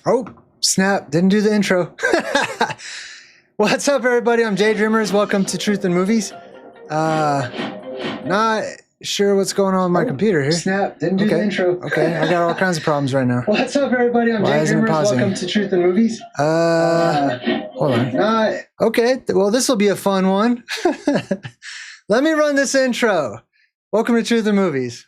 Oh, snap. Didn't do the intro. What's up, everybody? I'm JayDreamerZ. Welcome to Truth in Movies. Not sure what's going on with my computer here. Snap. Didn't do the intro. Okay, I got all kinds of problems right now. What's up, everybody? I'm JayDreamerZ. Welcome to Truth in Movies. Hold on. Okay, well, this will be a fun one. Let me run this intro. Welcome to Truth in Movies.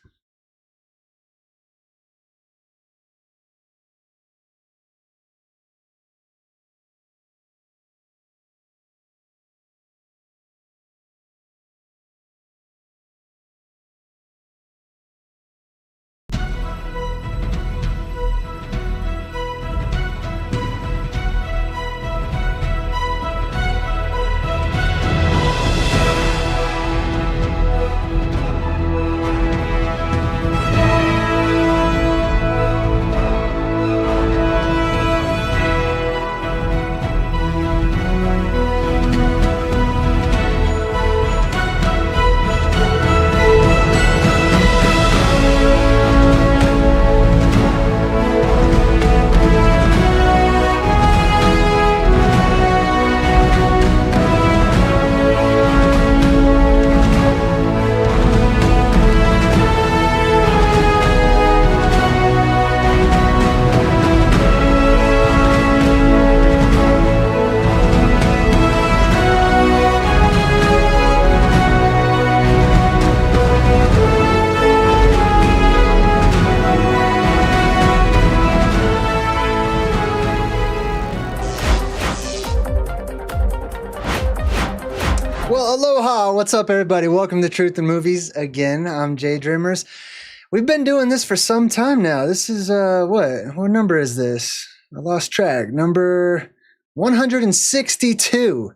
Well, aloha. What's up, everybody? Welcome to Truth in Movies. Again, I'm JayDreamerZ. We've been doing this for some time now. This is, what number is this? I lost track. Number 162.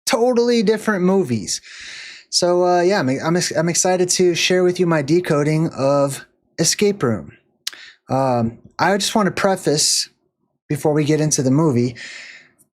Totally different movies. So, yeah, I'm excited to share with you my decoding of Escape Room. I just want to preface, before we get into the movie,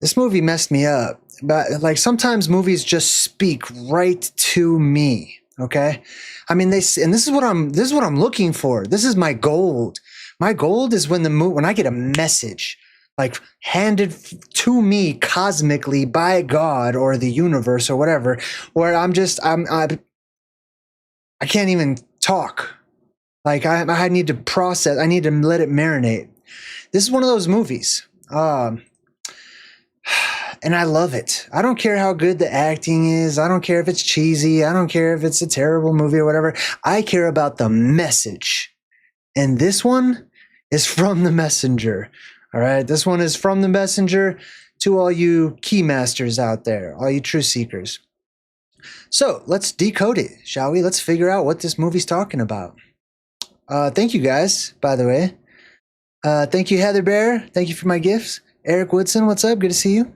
this movie messed me up. But like sometimes movies just speak right to me. Okay, I mean this is what I'm looking for. This is my gold. My gold is when I get a message like handed to me cosmically by God or the universe or whatever, where I can't even talk. Like I need to process. I need to let it marinate. This is one of those movies. And I love it. I don't care how good the acting is. I don't care if it's cheesy. I don't care if it's a terrible movie or whatever. I care about the message. And this one is from the messenger. All right. This one is from the messenger to all you keymasters out there, all you truth seekers. So let's decode it, shall we? Let's figure out what this movie's talking about. Thank you guys, by the way. Thank you, Heather Bear. Thank you for my gifts. Eric Woodson, what's up? Good to see you.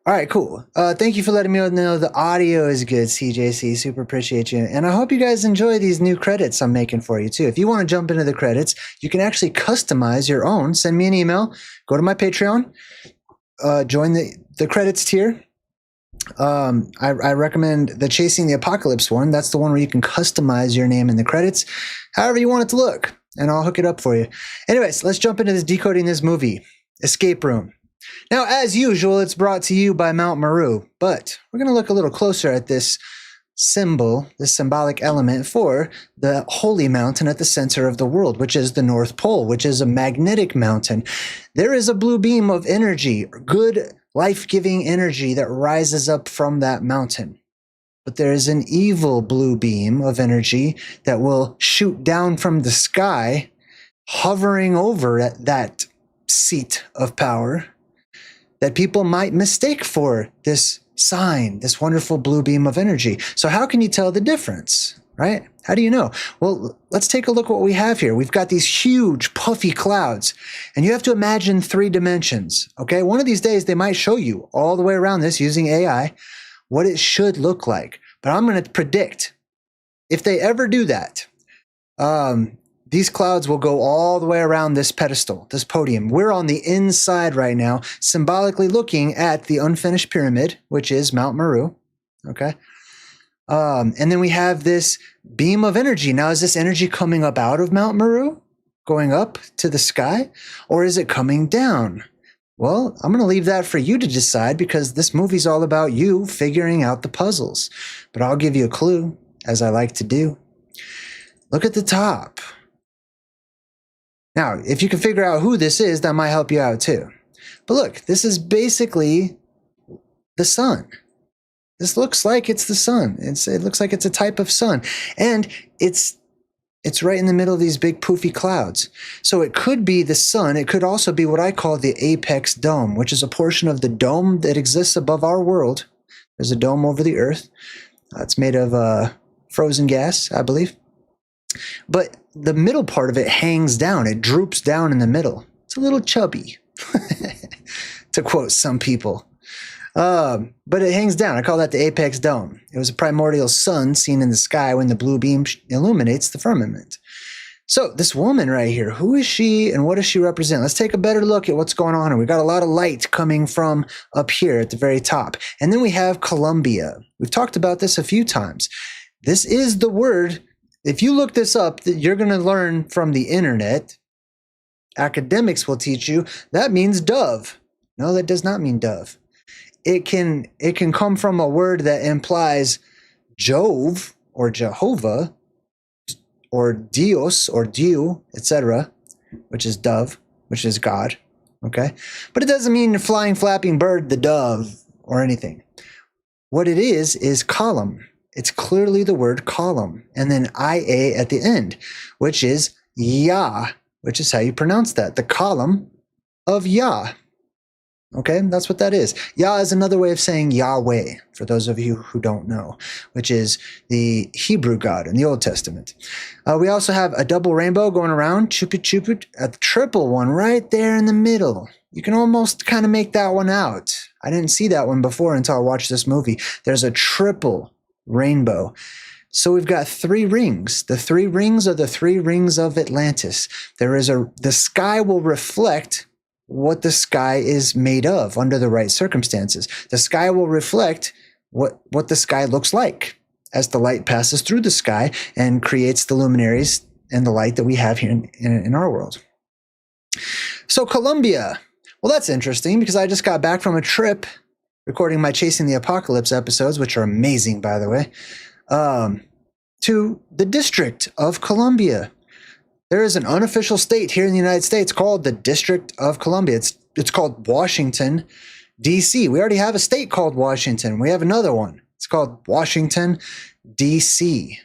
All right, cool. Thank you for letting me know the audio is good, CJC. Super appreciate you. And I hope you guys enjoy these new credits I'm making for you, too. If you want to jump into the credits, you can actually customize your own. Send me an email. Go to my Patreon. Join the credits tier. I recommend the Chasing the Apocalypse one. That's the one where you can customize your name in the credits, however you want it to look. And I'll hook it up for you. Anyways, let's jump into this decoding this movie, Escape Room. Now, as usual, it's brought to you by Mount Meru, but we're going to look a little closer at this symbol, this symbolic element for the holy mountain at the center of the world, which is the North Pole, which is a magnetic mountain. There is a blue beam of energy, good life-giving energy that rises up from that mountain. But there is an evil blue beam of energy that will shoot down from the sky, hovering over that seat of power, that people might mistake for this sign, this wonderful blue beam of energy. So how can you tell the difference, right? How do you know? Well, let's take a look at what we have here. We've got these huge puffy clouds, and you have to imagine 3 dimensions, okay? One of these days, they might show you all the way around this using AI what it should look like. But I'm going to predict, if they ever do that, these clouds will go all the way around this pedestal, this podium. We're on the inside right now, symbolically looking at the unfinished pyramid, which is Mount Meru. Okay. And then we have this beam of energy. Now, is this energy coming up out of Mount Meru? going up to the sky, or is it coming down? Well, I'm going to leave that for you to decide because this movie's all about you figuring out the puzzles. But I'll give you a clue, as I like to do. Look at the top. Now, if you can figure out who this is, that might help you out too. But look, this is basically the sun. This looks like it's the sun. It looks like it's a type of sun. And it's right in the middle of these big poofy clouds. So it could be the sun. It could also be what I call the apex dome, which is a portion of the dome that exists above our world. There's a dome over the earth. It's made of frozen gas, I believe. But the middle part of it hangs down. It droops down in the middle. It's a little chubby, to quote some people. But it hangs down. I call that the apex dome. It was a primordial sun seen in the sky when the blue beam illuminates the firmament. So this woman right here, who is she and what does she represent? Let's take a better look at what's going on here. We've got a lot of light coming from up here at the very top. And then we have Columbia. We've talked about this a few times. This is the word. If you look this up, you're going to learn from the internet. Academics will teach you that means dove. No, that does not mean dove. It can come from a word that implies Jove or Jehovah or Dios or Dieu, etc., which is dove, which is God. Okay? But it doesn't mean flying, flapping bird, the dove, or anything. What it is column. It's clearly the word column. And then IA at the end, which is Yah, which is how you pronounce that. The column of Yah. Okay, that's what that is. Yah is another way of saying Yahweh, for those of you who don't know, which is the Hebrew God in the Old Testament. We also have a double rainbow going around, chupit chupit, a triple one right there in the middle. You can almost kind of make that one out. I didn't see that one before until I watched this movie. There's a triple rainbow. So we've got 3 rings. The 3 rings are the 3 rings of Atlantis. The sky will reflect what the sky is made of under the right circumstances. The sky will reflect what the sky looks like as the light passes through the sky and creates the luminaries and the light that we have here in our world. So Columbia. Well, that's interesting because I just got back from a trip recording my Chasing the Apocalypse episodes, which are amazing, by the way, to the District of Columbia. There is an unofficial state here in the United States called the District of Columbia. It's called Washington, D.C. We already have a state called Washington. We have another one. It's called Washington, D.C.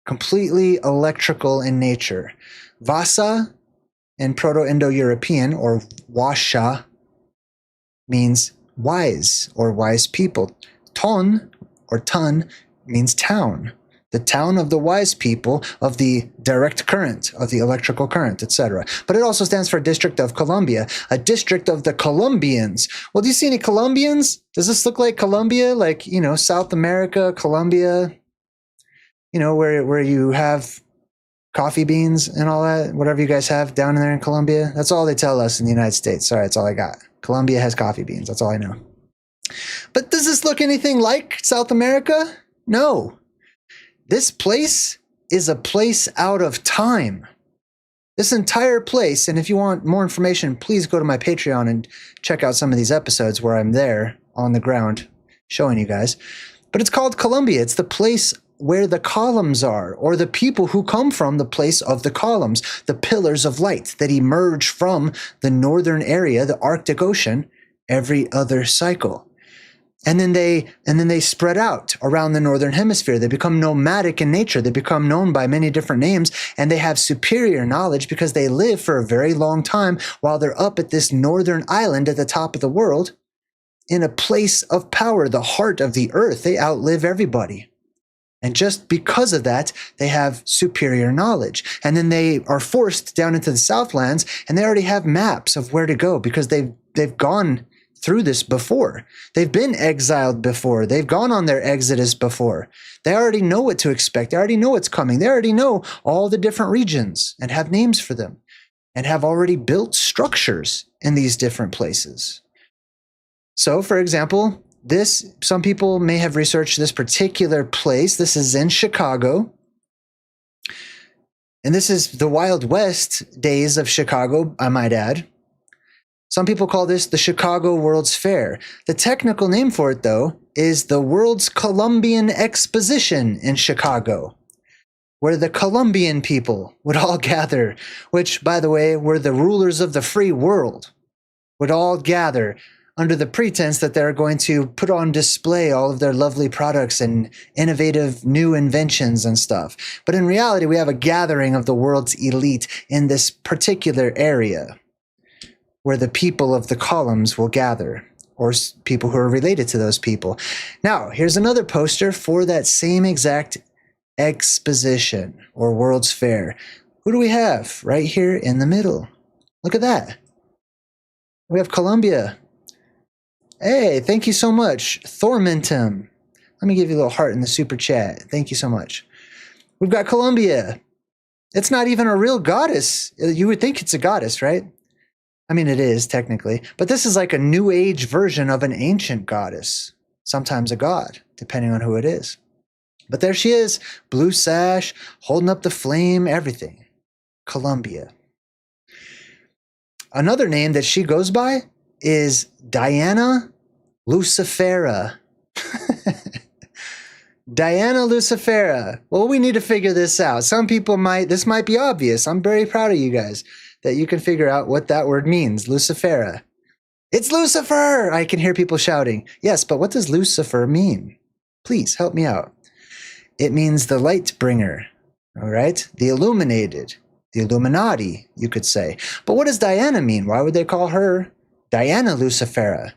Completely electrical in nature. Vasa in Proto-Indo-European, or Washa, means wise or wise people. Ton or Tun means town. The town of the wise people, of the direct current, of the electrical current, etc. But it also stands for District of Columbia, a district of the Colombians. Well, do you see any Colombians? Does this look like Colombia? Like, South America, Colombia, where you have coffee beans and all that, whatever you guys have down there in Colombia. That's all they tell us in the United States. Sorry, that's all I got. Colombia has coffee beans. That's all I know. But does this look anything like South America? No. This place is a place out of time. This entire place, and if you want more information, please go to my Patreon and check out some of these episodes where I'm there on the ground showing you guys. But it's called Columbia. It's the place where the columns are, or the people who come from the place of the columns, the pillars of light that emerge from the northern area, the Arctic Ocean, every other cycle. And then they spread out around the northern hemisphere. They become nomadic in nature. They become known by many different names, and they have superior knowledge because they live for a very long time while they're up at this northern island at the top of the world in a place of power, the heart of the earth. They outlive everybody. And just because of that, they have superior knowledge. And then they are forced down into the Southlands, and they already have maps of where to go because they've gone through this before. They've been exiled before. They've gone on their exodus before. They already know what to expect. They already know what's coming. They already know all the different regions and have names for them and have already built structures in these different places. So, for example, some people may have researched this particular place. This is in Chicago. And this is the Wild West days of Chicago, I might add. Some people call this the Chicago World's Fair. The technical name for it, though, is the World's Columbian Exposition in Chicago, where the Columbian people would all gather, which, by the way, were the rulers of the free world, would all gather under the pretense that they're going to put on display all of their lovely products and innovative new inventions and stuff. But in reality, we have a gathering of the world's elite in this particular area, where the people of the columns will gather, or people who are related to those people. Now, here's another poster for that same exact exposition or World's Fair. Who do we have right here in the middle? Look at that. We have Columbia. Hey, thank you so much. Thormentum. Let me give you a little heart in the super chat. Thank you so much. We've got Columbia. It's not even a real goddess. You would think it's a goddess, right? I mean, it is technically, but this is like a new age version of an ancient goddess, sometimes a god, depending on who it is. But there she is, blue sash, holding up the flame, everything. Columbia. Another name that she goes by is Diana Lucifera. Diana Lucifera. Well, we need to figure this out. Some people this might be obvious. I'm very proud of you guys that you can figure out what that word means, Lucifera. It's Lucifer! I can hear people shouting. Yes, but what does Lucifer mean? Please help me out. It means the light bringer, all right? The illuminated, the Illuminati, you could say. But what does Diana mean? Why would they call her Diana Lucifera?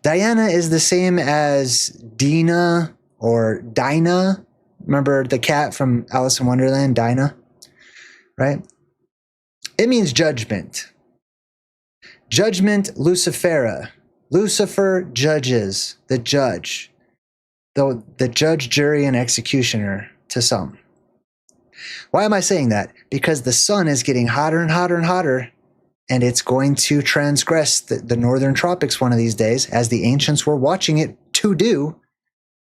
Diana is the same as Dina or Dinah. Remember the cat from Alice in Wonderland, Dinah, right? It means judgment. Judgment Lucifera. Lucifer judges, the judge. The judge, jury, and executioner to some. Why am I saying that? Because the sun is getting hotter and hotter and hotter, and it's going to transgress the northern tropics one of these days, as the ancients were watching it to do.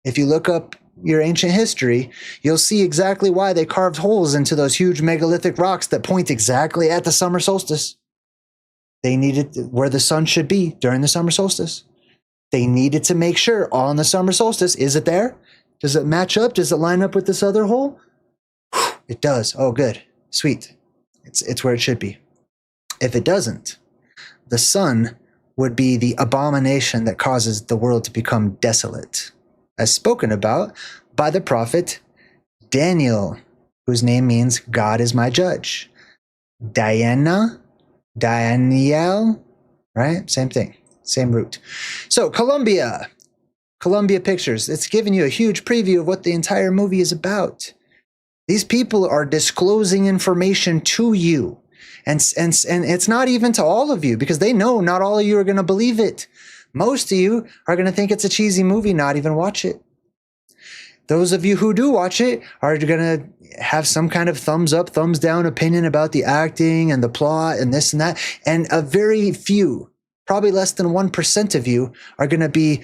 If you look up your ancient history, you'll see exactly why they carved holes into those huge megalithic rocks that point exactly at the summer solstice. They needed where the sun should be during the summer solstice. They needed to make sure on the summer solstice, is it there? Does it match up? Does it line up with this other hole? It does. Oh, good. Sweet. It's where it should be. If it doesn't, the sun would be the abomination that causes the world to become desolate, as spoken about by the prophet Daniel, whose name means God is my judge. Diana, Daniel, right? Same thing, same root. So Columbia Pictures, it's giving you a huge preview of what the entire movie is about. These people are disclosing information to you. And it's not even to all of you, because they know not all of you are going to believe it. Most of you are going to think it's a cheesy movie, not even watch it. Those of you who do watch it are going to have some kind of thumbs up, thumbs down opinion about the acting and the plot and this and that. And a very few, probably less than 1% of you, are going to be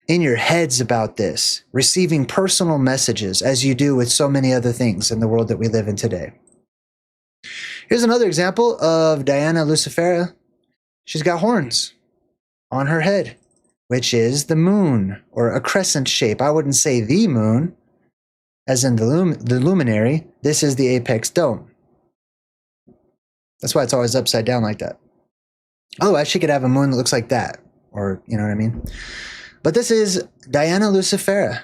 in your heads about this, receiving personal messages, as you do with so many other things in the world that we live in today. Here's another example of Diana Lucifera. She's got horns on her head, which is the moon, or a crescent shape. I wouldn't say the moon, as in the luminary. This is the apex dome. That's why it's always upside down like that. Otherwise, she could have a moon that looks like that, or you know what I mean? But this is Diana Lucifera.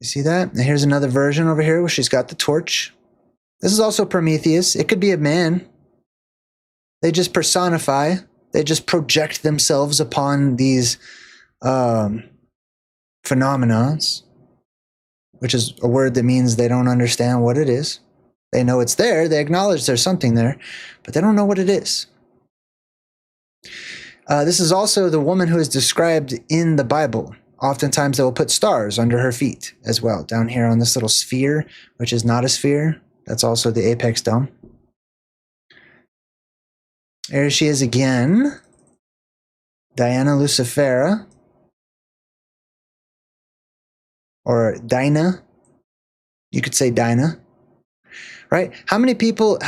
You see that? And here's another version over here where she's got the torch. This is also Prometheus. It could be a man. They just personify. They just project themselves upon these phenomena, which is a word that means they don't understand what it is. They know it's there. They acknowledge there's something there, but they don't know what it is. This is also the woman who is described in the Bible. Oftentimes they will put stars under her feet as well, down here on this little sphere, which is not a sphere. That's also the apex dome. There she is again, Diana Lucifera, or Dinah, You could say dina, right? How many people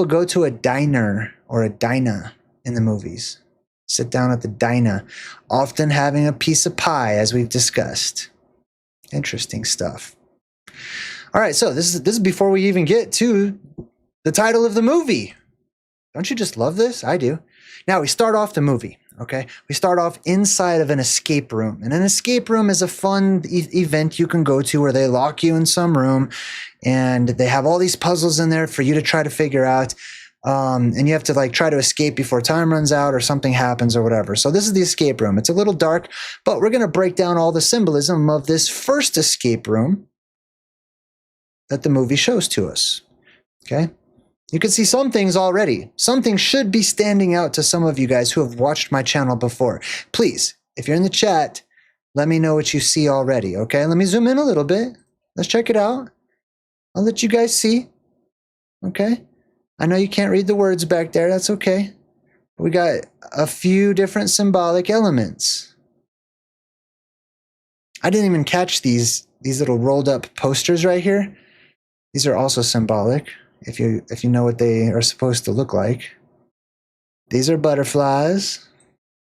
go to a diner or a dina in the movies? Sit down at the dina, often having a piece of pie, as we've discussed. Interesting stuff. All right, so this is before we even get to the title of the movie. Don't you just love this? I do. Now we start off the movie, okay? We start off inside of an escape room. And an escape room is a fun event you can go to where they lock you in some room and they have all these puzzles in there for you to try to figure out. And you have to like try to escape before time runs out or something happens or whatever. So this is the escape room. It's a little dark, but we're going to break down all the symbolism of this first escape room that the movie shows to us. Okay? You can see some things already. Something should be standing out to some of you guys who have watched my channel before. Please, if you're in the chat, let me know what you see already, okay? Let me zoom in a little bit. Let's check it out. I'll let you guys see, okay? I know you can't read the words back there. That's okay. We got a few different symbolic elements. I didn't even catch these little rolled up posters right here. These are also symbolic, if you know what they are supposed to look like. These are butterflies.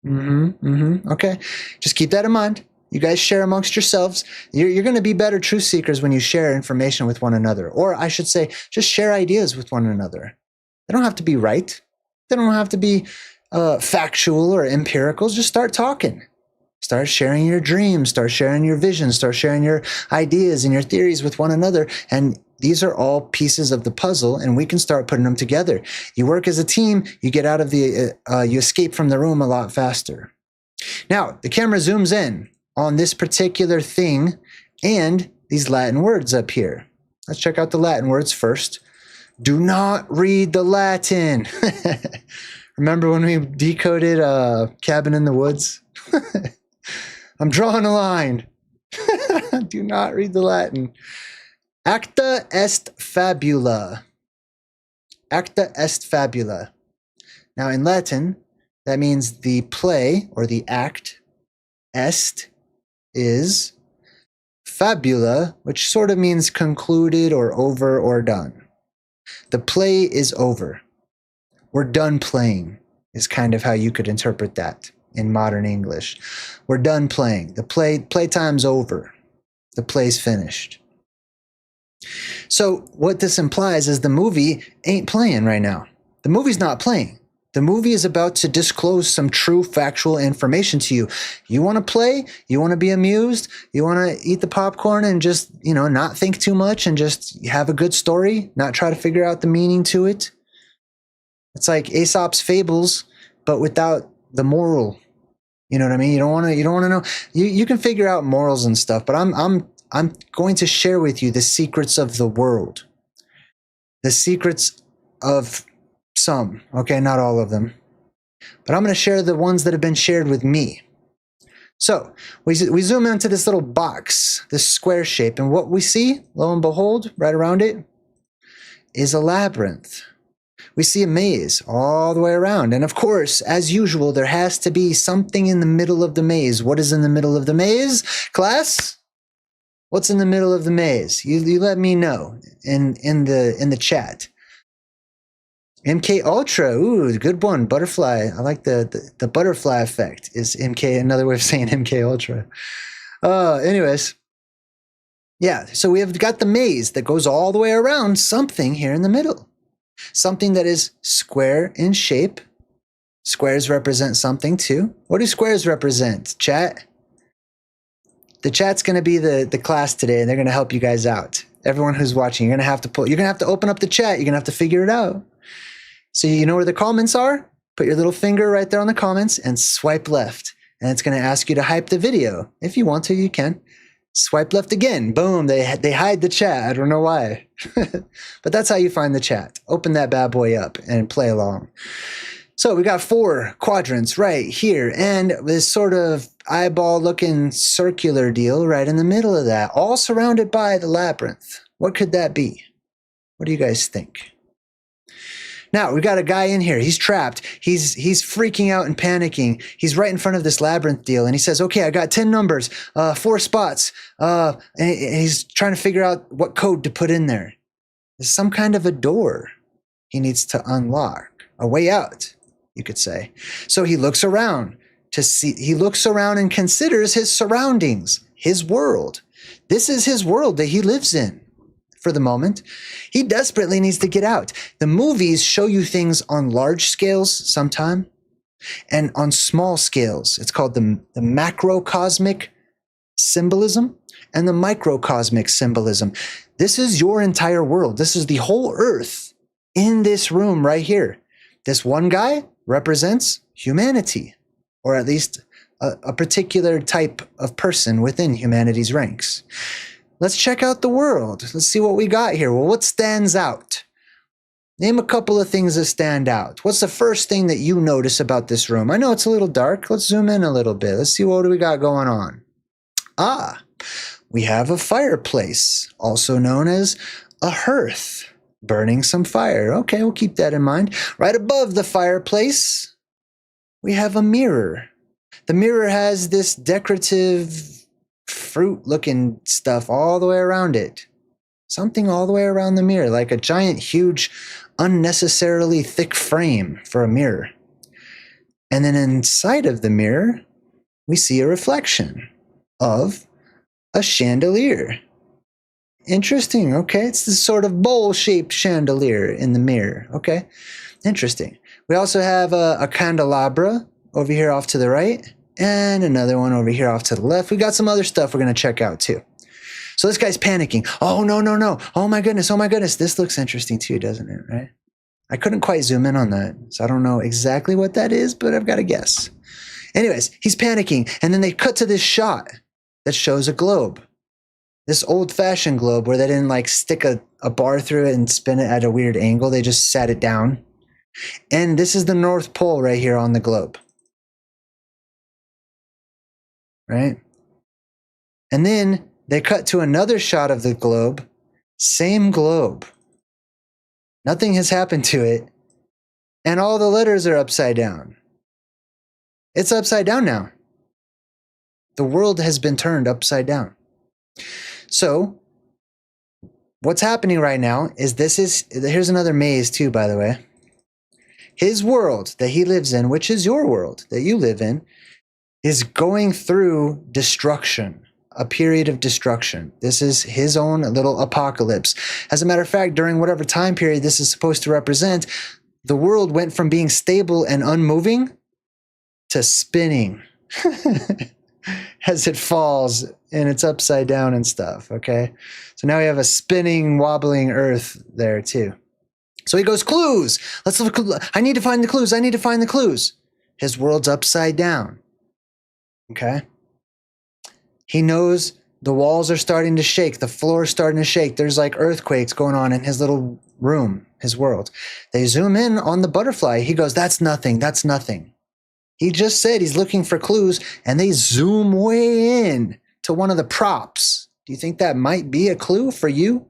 Okay. Just keep that in mind. You guys share amongst yourselves. You're going to be better truth seekers when you share information with one another. Or I should say, just share ideas with one another. They don't have to be right. They don't have to be factual or empirical. Just start talking. Start sharing your dreams. Start sharing your visions. Start sharing your ideas and your theories with one another. And these are all pieces of the puzzle, and we can start putting them together. You work as a team. You get out of you escape from the room a lot faster. Now, the camera zooms in on this particular thing and these Latin words up here. Let's check out the Latin words first. Do not read the Latin. Remember when we decoded Cabin in the Woods? I'm drawing a line. Do not read the Latin. Acta est fabula. Acta est fabula. Now in Latin, that means the play or the act. Est is fabula, which sort of means concluded or over or done. The play is over. We're done playing is kind of how you could interpret that in modern English. We're done playing. The playtime's over. The play's finished. So what this implies is the movie ain't playing right now. The movie's not playing. The movie is about to disclose some true factual information to you. You want to play? You want to be amused? You want to eat the popcorn and just, not think too much and just have a good story, not try to figure out the meaning to it? It's like Aesop's fables, but without the moral. You know what I mean? You don't want to know. You can figure out morals and stuff, but I'm going to share with you the secrets of the world. The secrets of some, okay, not all of them. But I'm going to share the ones that have been shared with me. So we zoom into this little box, this square shape, and what we see, lo and behold, right around it, is a labyrinth. We see a maze all the way around. And of course, as usual, there has to be something in the middle of the maze. What is in the middle of the maze? Class? What's in the middle of the maze? You let me know in the chat. MK Ultra, ooh, good one. Butterfly. I like the butterfly effect is MK, another way of saying MK Ultra. Anyways. Yeah, so we have got the maze that goes all the way around something here in the middle. Something that is square in shape. Squares represent something too. What do squares represent, chat? The chat's going to be the class today, and they're going to help you guys out. Everyone who's watching, you're going to have to open up the chat. You're going to have to figure it out. So you know where the comments are? Put your little finger right there on the comments and swipe left. And it's going to ask you to hype the video. If you want to, you can. Swipe left again. Boom. They hide the chat. I don't know why. But that's how you find the chat. Open that bad boy up and play along. So we got 4 quadrants right here. And this sort of eyeball looking circular deal right in the middle of that. All surrounded by the labyrinth. What could that be? What do you guys think? Now we got a guy in here. He's trapped. He's freaking out and panicking. He's right in front of this labyrinth deal, and he says, "Okay, I got 10 numbers, 4 spots." And he's trying to figure out what code to put in there. There's some kind of a door he needs to unlock, a way out, you could say. So he looks around to see. He looks around and considers his surroundings, his world. This is his world that he lives in. For the moment, he desperately needs to get out. The movies show you things on large scales sometime and on small scales. It's called the macrocosmic symbolism and the microcosmic symbolism. This is your entire world. This is the whole earth in this room right here. This one guy represents humanity, or at least a particular type of person within humanity's ranks. Let's check out the world. Let's see what we got here. Well, what stands out? Name a couple of things that stand out. What's the first thing that you notice about this room? I know it's a little dark. Let's zoom in a little bit. Let's see what we got going on. We have a fireplace, also known as a hearth, burning some fire. Okay, we'll keep that in mind. Right above the fireplace, we have a mirror. The mirror has this decorative fruit-looking stuff all the way around it. Something all the way around the mirror, like a giant, huge, unnecessarily thick frame for a mirror. And then inside of the mirror, we see a reflection of a chandelier. Interesting, okay? It's this sort of bowl-shaped chandelier in the mirror, okay? Interesting. We also have a candelabra over here off to the right, and another one over here off to the left. We got some other stuff we're going to check out too. So this guy's panicking. Oh, no. Oh my goodness. This looks interesting too, doesn't it? Right? I couldn't quite zoom in on that. So I don't know exactly what that is, but I've got a guess. Anyways, he's panicking. And then they cut to this shot that shows a globe. This old-fashioned globe where they didn't like stick a bar through it and spin it at a weird angle. They just sat it down. And this is the North Pole right here on the globe. Right? And then they cut to another shot of the globe. Same globe. Nothing has happened to it. And all the letters are upside down. It's upside down now. The world has been turned upside down. So, what's happening right now is here's another maze too, by the way. His world that he lives in, which is your world that you live in, is going through destruction, a period of destruction. This is his own little apocalypse. As a matter of fact, during whatever time period this is supposed to represent, the world went from being stable and unmoving to spinning as it falls and it's upside down and stuff, okay? So now we have a spinning, wobbling earth there too. So he goes, clues. Let's look. I need to find the clues. His world's upside down. Okay. He knows the walls are starting to shake. The floor is starting to shake. There's like earthquakes going on in his little room, his world. They zoom in on the butterfly. He goes, that's nothing. He just said he's looking for clues, and they zoom way in to one of the props. Do you think that might be a clue for you?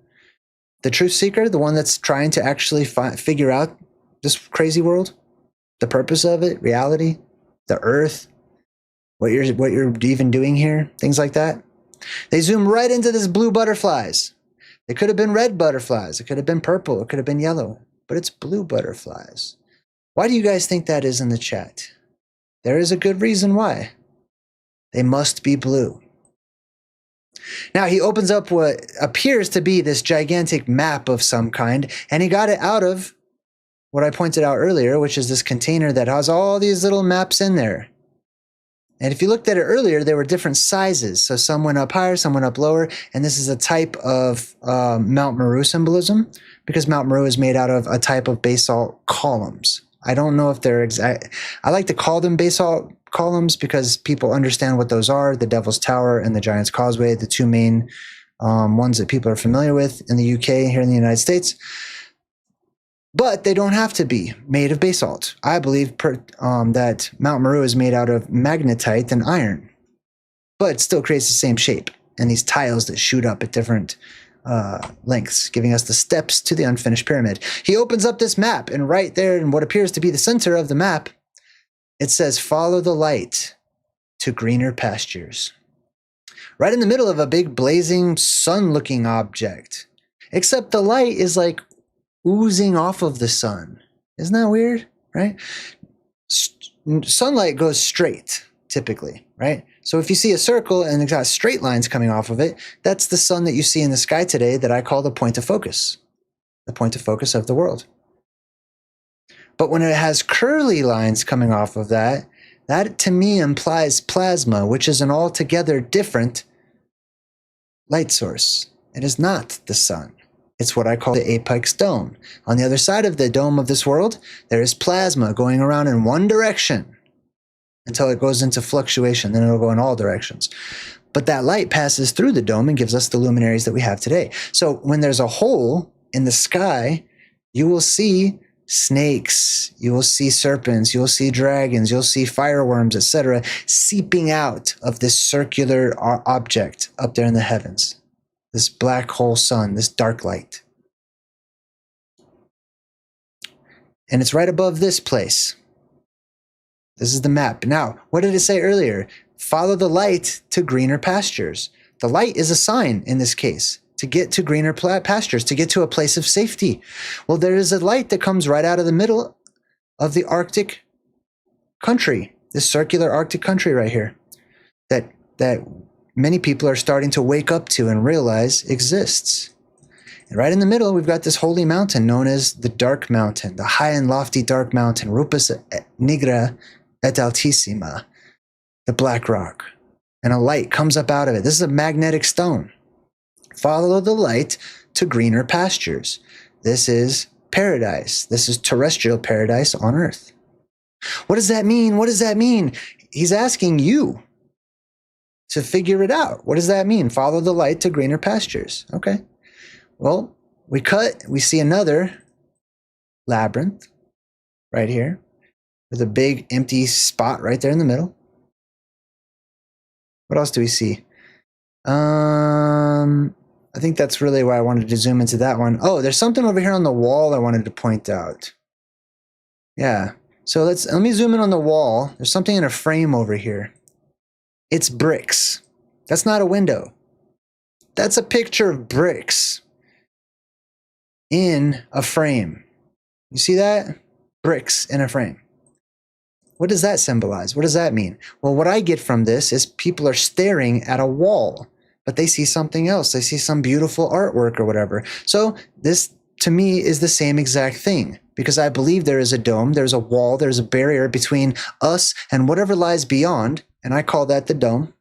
The truth seeker, the one that's trying to actually figure out this crazy world, the purpose of it, reality, the earth, what you're even doing here, things like that. They zoom right into this blue butterflies. It could have been red butterflies. It could have been purple. It could have been yellow, but it's blue butterflies. Why do you guys think that is in the chat? There is a good reason why. They must be blue. Now he opens up what appears to be this gigantic map of some kind, and he got it out of what I pointed out earlier, which is this container that has all these little maps in there. And if you looked at it earlier, there were different sizes. So some went up higher, some went up lower. And this is a type of Mount Meru symbolism, because Mount Meru is made out of a type of basalt columns. I don't know if they're exact. I like to call them basalt columns because people understand what those are. The Devil's Tower and the Giant's Causeway, the two main ones that people are familiar with in the UK, here in the United States. But they don't have to be made of basalt. I believe that Mount Meru is made out of magnetite and iron, but it still creates the same shape and these tiles that shoot up at different lengths, giving us the steps to the unfinished pyramid. He opens up this map, and right there in what appears to be the center of the map, it says, follow the light to greener pastures. Right in the middle of a big blazing sun-looking object. Except the light is like oozing off of the sun. Isn't that weird, right? Sunlight goes straight, typically, right? So if you see a circle and it's got straight lines coming off of it, that's the sun that you see in the sky today that I call the point of focus of the world. But when it has curly lines coming off of that, that to me implies plasma, which is an altogether different light source. It is not the sun. It's what I call the apex dome. On the other side of the dome of this world, there is plasma going around in one direction until it goes into fluctuation. Then it'll go in all directions. But that light passes through the dome and gives us the luminaries that we have today. So when there's a hole in the sky, you will see snakes, you will see serpents, you'll see dragons, you'll see fireworms, etc., seeping out of this circular object up there in the heavens. This black hole sun, this dark light. And it's right above this place. This is the map. Now, what did it say earlier? Follow the light to greener pastures. The light is a sign in this case to get to greener pastures, to get to a place of safety. Well, there is a light that comes right out of the middle of the Arctic country, this circular Arctic country right here, that many people are starting to wake up to and realize exists. And right in the middle, we've got this holy mountain known as the Dark Mountain, the high and lofty dark mountain, Rupus Nigra et Altissima, the black rock. And a light comes up out of it. This is a magnetic stone. Follow the light to greener pastures. This is paradise. This is terrestrial paradise on Earth. What does that mean? What does that mean? He's asking you to figure it out. What does that mean? Follow the light to greener pastures. Okay. Well, we see another labyrinth right here with a big empty spot right there in the middle. What else do we see? I think that's really why I wanted to zoom into that one. Oh, there's something over here on the wall I wanted to point out. Yeah. So let me zoom in on the wall. There's something in a frame over here. It's bricks. That's not a window. That's a picture of bricks in a frame. You see that? Bricks in a frame. What does that symbolize? What does that mean? Well, what I get from this is people are staring at a wall, but they see something else. They see some beautiful artwork or whatever. So this, to me, is the same exact thing, because I believe there is a dome, there's a wall, there's a barrier between us and whatever lies beyond, and I call that the dome.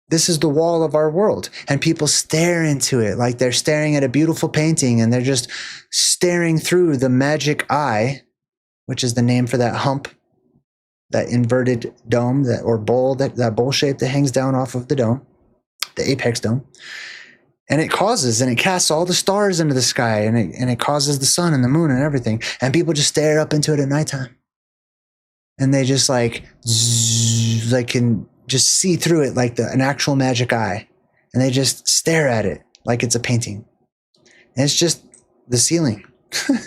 This is the wall of our world, and people stare into it like they're staring at a beautiful painting, and they're just staring through the magic eye, which is the name for that hump, that inverted dome, or bowl, that bowl shape that hangs down off of the dome, the apex dome. And it casts all the stars into the sky, and it causes the sun and the moon and everything. And people just stare up into it at nighttime. And they just can just see through it like an actual magic eye. And they just stare at it like it's a painting. And it's just the ceiling.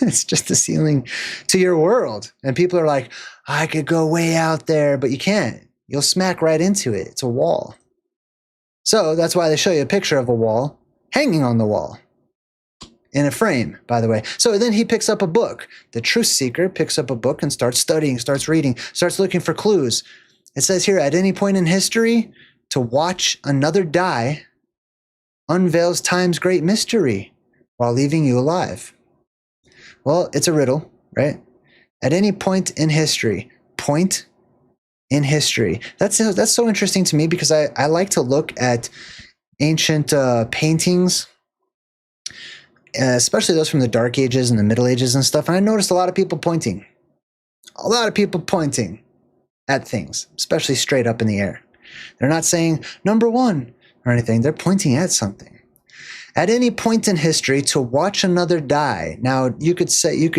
It's just the ceiling to your world. And people are like, I could go way out there, but you can't. You'll smack right into it. It's a wall. So that's why they show you a picture of a wall hanging on the wall in a frame, by the way. So then he picks up a book. The truth seeker picks up a book and starts studying, starts reading, starts looking for clues. It says here, at any point in history, to watch another die unveils time's great mystery while leaving you alive. Well, it's a riddle, right? At any point in history, point in history. That's so interesting to me, because I like to look at ancient paintings, especially those from the Dark Ages and the Middle Ages and stuff. And I noticed a lot of people pointing at things, especially straight up in the air. They're not saying number one or anything. They're pointing at something. At any point in history, to watch another die. Now, you could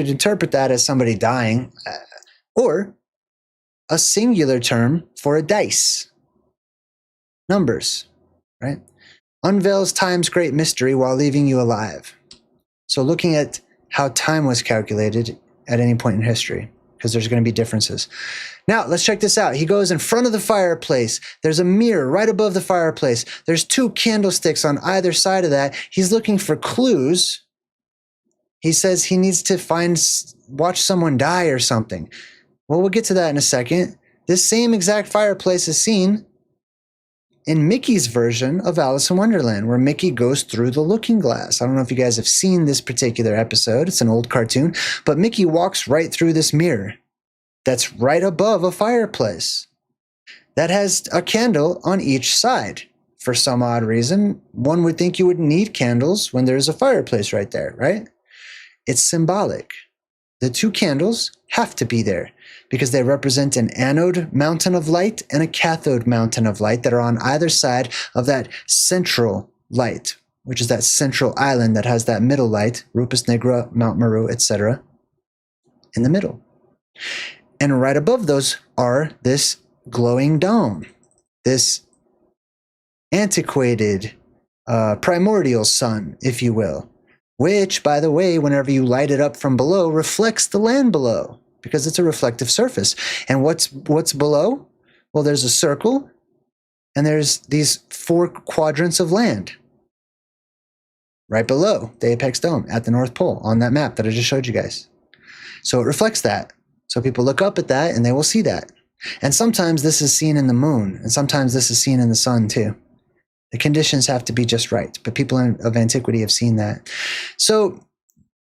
interpret that as somebody dying, or a singular term for a dice. Numbers, right? unveils time's great mystery while leaving you alive. So looking at how time was calculated at any point in history, because there's going to be differences. Now, let's check this out. He goes in front of the fireplace. There's a mirror right above the fireplace. There's 2 candlesticks on either side of that. He's looking for clues. He says he needs to watch someone die or something. Well, we'll get to that in a second. This same exact fireplace is seen in Mickey's version of Alice in Wonderland, where Mickey goes through the looking glass. I don't know if you guys have seen this particular episode. It's an old cartoon, but Mickey walks right through this mirror that's right above a fireplace that has a candle on each side. For some odd reason, one would think you wouldn't need candles when there's a fireplace right there, right? It's symbolic. The 2 candles have to be there because they represent an anode mountain of light and a cathode mountain of light that are on either side of that central light, which is that central island that has that middle light, Rupus Nigra, Mount Meru, etc., in the middle. And right above those are this glowing dome, this antiquated primordial sun, if you will, which, by the way, whenever you light it up from below, reflects the land below because it's a reflective surface. And what's below? Well, there's a circle and there's these 4 quadrants of land right below the apex dome at the North Pole on that map that I just showed you guys. So it reflects that. So people look up at that and they will see that. And sometimes this is seen in the moon, and sometimes this is seen in the sun too. The conditions have to be just right, but people of antiquity have seen that. So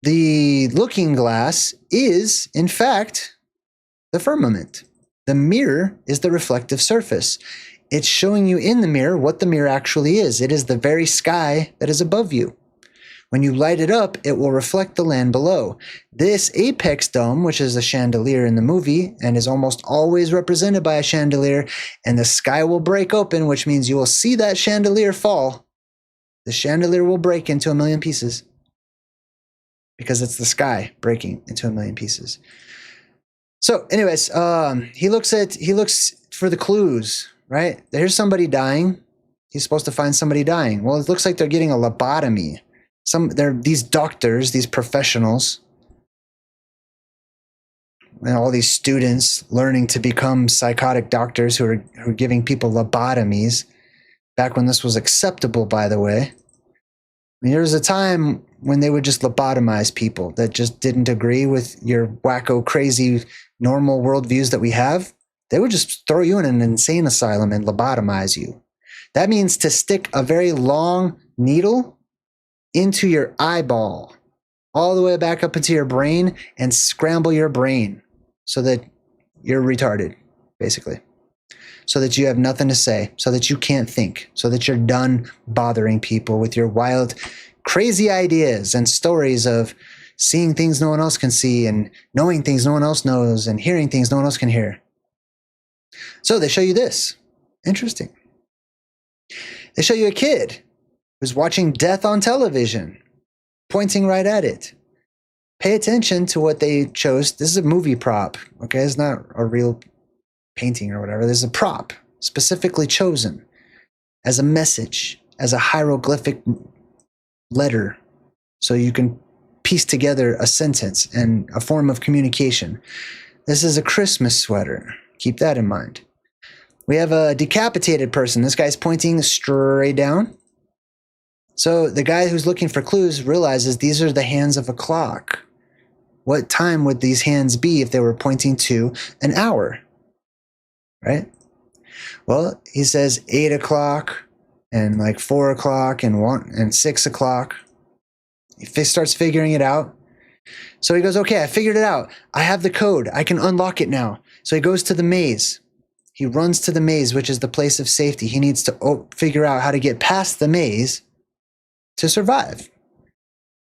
the looking glass is, in fact, the firmament. The mirror is the reflective surface. It's showing you in the mirror what the mirror actually is. It is the very sky that is above you. When you light it up, it will reflect the land below. This apex dome, which is a chandelier in the movie and is almost always represented by a chandelier, and the sky will break open, which means you will see that chandelier fall. The chandelier will break into 1,000,000 pieces because it's the sky breaking into 1,000,000 pieces. So anyways, he looks for the clues, right? Here's somebody dying. He's supposed to find somebody dying. Well, it looks like they're getting a lobotomy. They're these doctors, these professionals, and all these students learning to become psychotic doctors who are giving people lobotomies. Back when this was acceptable, by the way. I mean, there was a time when they would just lobotomize people that just didn't agree with your wacko, crazy, normal worldviews that we have. They would just throw you in an insane asylum and lobotomize you. That means to stick a very long needle into your eyeball, all the way back up into your brain, and scramble your brain so that you're retarded, basically. So that you have nothing to say, so that you can't think, so that you're done bothering people with your wild, crazy ideas and stories of seeing things no one else can see and knowing things no one else knows and hearing things no one else can hear. So they show you this. Interesting. They show you a kid who's watching death on television, pointing right at it. Pay attention to what they chose. This is a movie prop, okay? It's not a real painting or whatever. This is a prop specifically chosen as a message, as a hieroglyphic letter, so you can piece together a sentence and a form of communication. This is a Christmas sweater. Keep that in mind. We have a decapitated person. This guy's pointing straight down. So the guy who's looking for clues realizes these are the hands of a clock. What time would these hands be if they were pointing to an hour? Right? Well, he says 8 o'clock and like 4 o'clock and 6 o'clock. He starts figuring it out. So he goes, okay, I figured it out. I have the code. I can unlock it now. So he goes to the maze. He runs to the maze, which is the place of safety. He needs to figure out how to get past the maze to survive.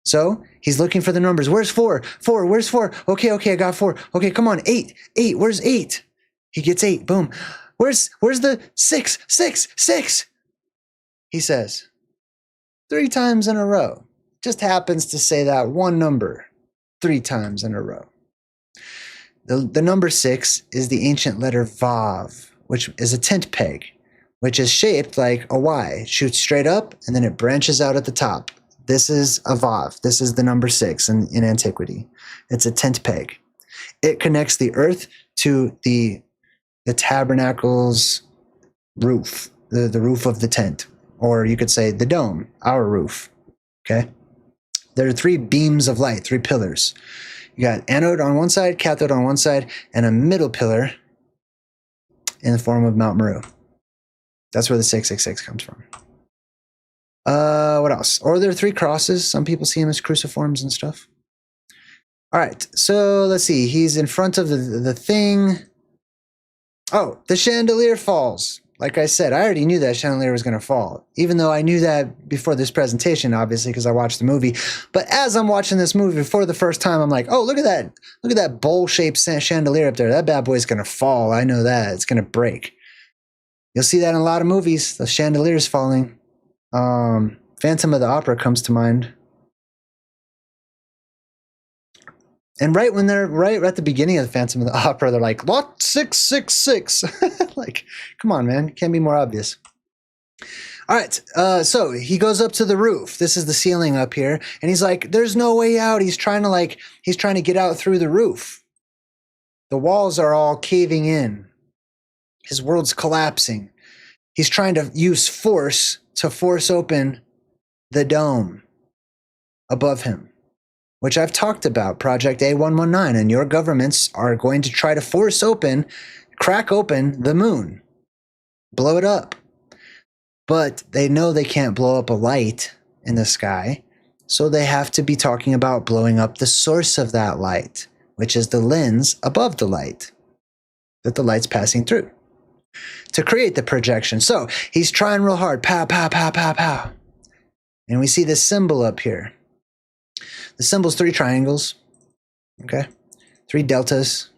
So he's looking for the numbers. Where's 4? 4, where's 4? Okay, I got 4. Okay, come on, 8, where's 8? He gets 8, boom. Where's the 6? 6, he says. 3 times in a row. Just happens to say that one number 3 times in a row. The number 6 is the ancient letter Vav, which is a tent peg, which is shaped like a Y. It shoots straight up and then it branches out at the top. This is a Vav. This is the number 6 in antiquity. It's a tent peg. It connects the earth to the tabernacle's roof, the roof of the tent, or you could say the dome, our roof. Okay. There are 3 beams of light, 3 pillars. You got anode on one side, cathode on one side, and a middle pillar in the form of Mount Meru. That's where the 666 comes from. What else? Or there are 3 crosses. Some people see them as cruciforms and stuff. All right, so let's see. He's in front of the thing. Oh, the chandelier falls. Like I said, I already knew that chandelier was going to fall, even though I knew that before this presentation, obviously, because I watched the movie. But as I'm watching this movie for the first time, I'm like, oh, look at that. Look at that bowl-shaped chandelier up there. That bad boy's going to fall. I know that. It's going to break. You'll see that in a lot of movies, the chandeliers falling. Phantom of the Opera comes to mind. And right at the beginning of the Phantom of the Opera, they're like, lot 666. Like, come on, man. It can't be more obvious. All right. So he goes up to the roof. This is the ceiling up here. And he's like, there's no way out. He's trying to get out through the roof. The walls are all caving in. His world's collapsing. He's trying to use force to force open the dome above him, which I've talked about, Project A119, and your governments are going to try to crack open the moon, blow it up. But they know they can't blow up a light in the sky, so they have to be talking about blowing up the source of that light, which is the lens above the light that the light's passing through, to create the projection. So he's trying real hard, pow, pow, pow, pow, pow. And we see this symbol up here. The symbol's 3 triangles, okay? 3 deltas,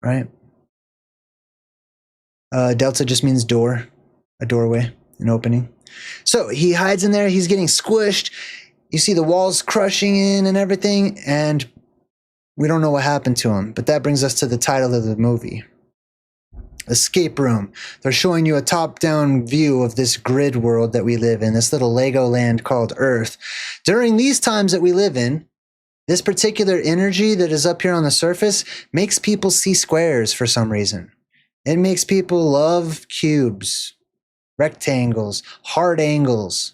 right? Delta just means door, a doorway, an opening. So he hides in there. He's getting squished. You see the walls crushing in and everything, and we don't know what happened to him. But that brings us to the title of the movie. Escape room. They're showing you a top-down view of this grid world that we live in, this little Lego land called Earth. During these times that we live in, this particular energy that is up here on the surface makes people see squares for some reason. It makes people love cubes, rectangles, hard angles.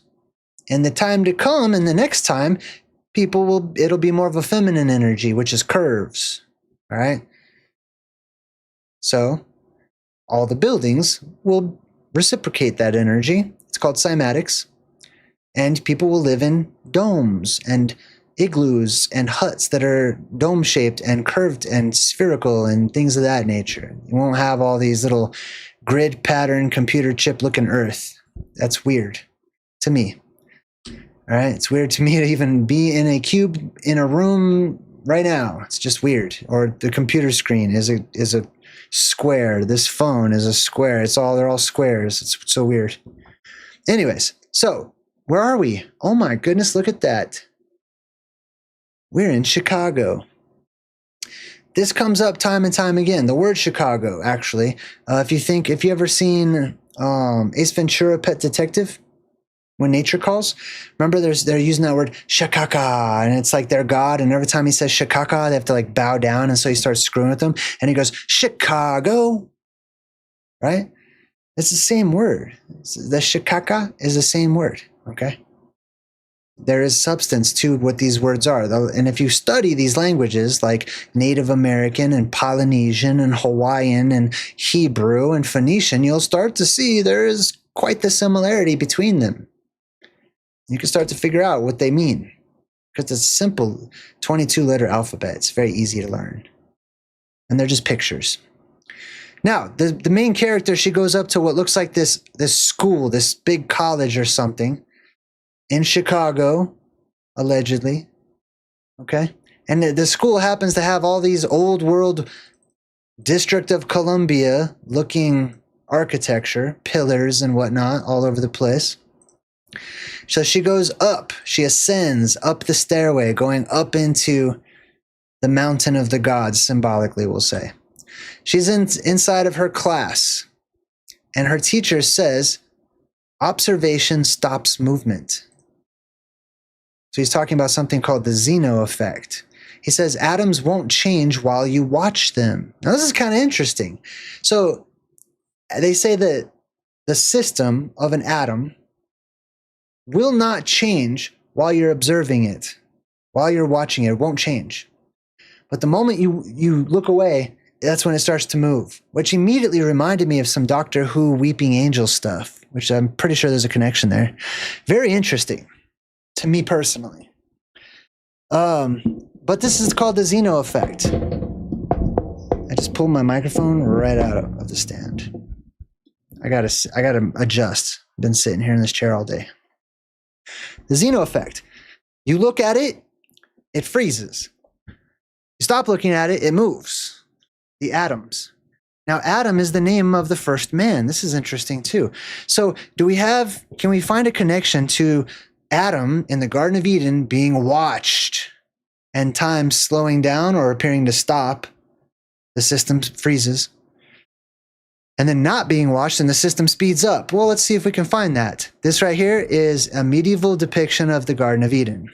And the time to come, and the next time, it'll be more of a feminine energy, which is curves, all right? So all the buildings will reciprocate that energy. It's called cymatics. And people will live in domes and igloos and huts that are dome-shaped and curved and spherical and things of that nature. You won't have all these little grid pattern computer chip looking Earth. That's weird to me. All right, it's weird to me to even be in a cube in a room right now. It's just weird. Or the computer screen is a square. This phone is a square. They're all squares. It's so weird. Anyways, so where are we? Oh my goodness, look at that. We're in Chicago. This comes up time and time again. The word Chicago, actually. If you ever seen Ace Ventura: Pet Detective, when nature calls, remember they're using that word Shakaka, and it's like their god, and every time he says Shakaka, they have to like bow down, and so he starts screwing with them, and he goes, Chicago, right? It's the same word. The Shakaka is the same word, okay? There is substance to what these words are. And if you study these languages like Native American and Polynesian and Hawaiian and Hebrew and Phoenician, you'll start to see there is quite the similarity between them. You can start to figure out what they mean because it's a simple 22-letter alphabet. It's very easy to learn. And they're just pictures. Now, the main character, she goes up to what looks like this school, this big college or something in Chicago, allegedly. Okay? And the school happens to have all these old world District of Columbia looking architecture, pillars and whatnot all over the place. So she goes up, she ascends up the stairway, going up into the mountain of the gods, symbolically, we'll say. She's inside of her class. And her teacher says, observation stops movement. So he's talking about something called the Zeno effect. He says atoms won't change while you watch them. Now, this is kind of interesting. So they say that the system of an atom will not change while you're observing it. While you're watching it, it won't change. But the moment you look away, that's when it starts to move, which immediately reminded me of some Doctor Who Weeping Angel stuff, which I'm pretty sure there's a connection there. Very interesting to me personally. But this is called the Zeno effect. I just pulled my microphone right out of the stand. I gotta adjust. I've been sitting here in this chair all day. The Zeno effect. You look at it, it freezes. You stop looking at it, it moves. The atoms. Now, Adam is the name of the first man. This is interesting too. So can we find a connection to Adam in the Garden of Eden being watched and time slowing down or appearing to stop? The system freezes. And then not being watched and the system speeds up. Well, let's see if we can find that. This right here is a medieval depiction of the Garden of Eden.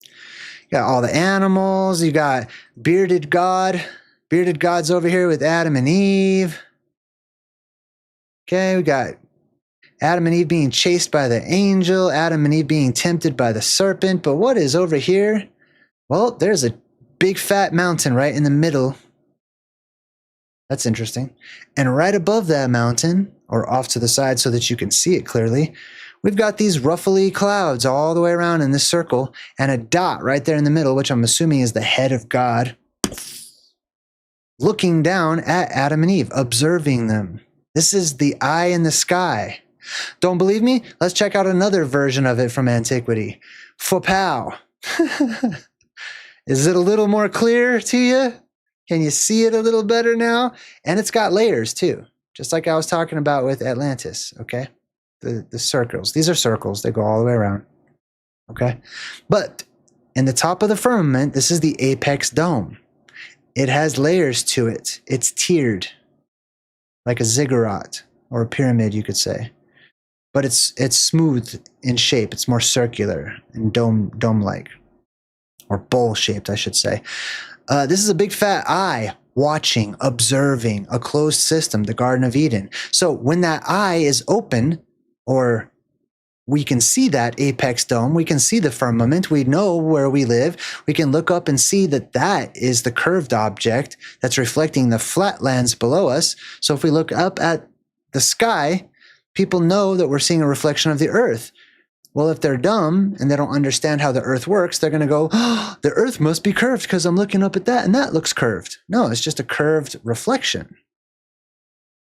You got all the animals. You got bearded God. Bearded God's over here with Adam and Eve. Okay, we got Adam and Eve being chased by the angel. Adam and Eve being tempted by the serpent. But what is over here? Well, there's a big fat mountain right in the middle. That's interesting. And right above that mountain, or off to the side so that you can see it clearly, we've got these ruffly clouds all the way around in this circle and a dot right there in the middle, which I'm assuming is the head of God, looking down at Adam and Eve, observing them. This is the eye in the sky. Don't believe me? Let's check out another version of it from antiquity. Fopow. Is it a little more clear to you? Can you see it a little better now? And it's got layers too, just like I was talking about with Atlantis, okay? The circles. These are circles. They go all the way around, okay? But in the top of the firmament, this is the apex dome. It has layers to it. It's tiered, like a ziggurat or a pyramid, you could say. But it's smooth in shape. It's more circular and dome-like, or bowl-shaped, I should say. This is a big fat eye watching, observing a closed system, the Garden of Eden. So when that eye is open, or we can see that apex dome, we can see the firmament, we know where we live, we can look up and see that that is the curved object that's reflecting the flatlands below us. So if we look up at the sky, people know that we're seeing a reflection of the earth. Well, if they're dumb and they don't understand how the earth works, they're going to go, oh, the earth must be curved because I'm looking up at that and that looks curved. No, it's just a curved reflection.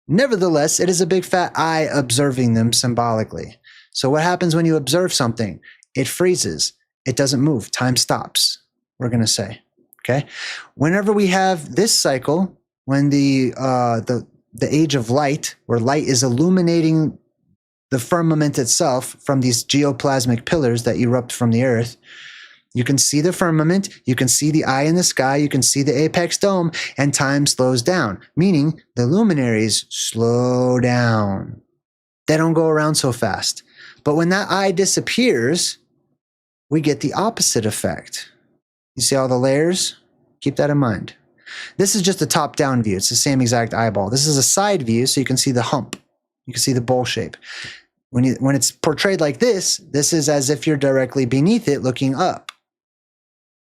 Nevertheless, it is a big fat eye observing them symbolically. So what happens when you observe something? It freezes. It doesn't move. Time stops, we're going to say. Okay. Whenever we have this cycle, when the age of light, where light is illuminating the firmament itself from these geoplasmic pillars that erupt from the earth, you can see the firmament, you can see the eye in the sky, you can see the apex dome, and time slows down, meaning the luminaries slow down. They don't go around so fast. But when that eye disappears, we get the opposite effect. You see all the layers? Keep that in mind. This is just a top-down view. It's the same exact eyeball. This is a side view, so you can see the hump. You can see the bowl shape. When it's portrayed like this, this is as if you're directly beneath it looking up.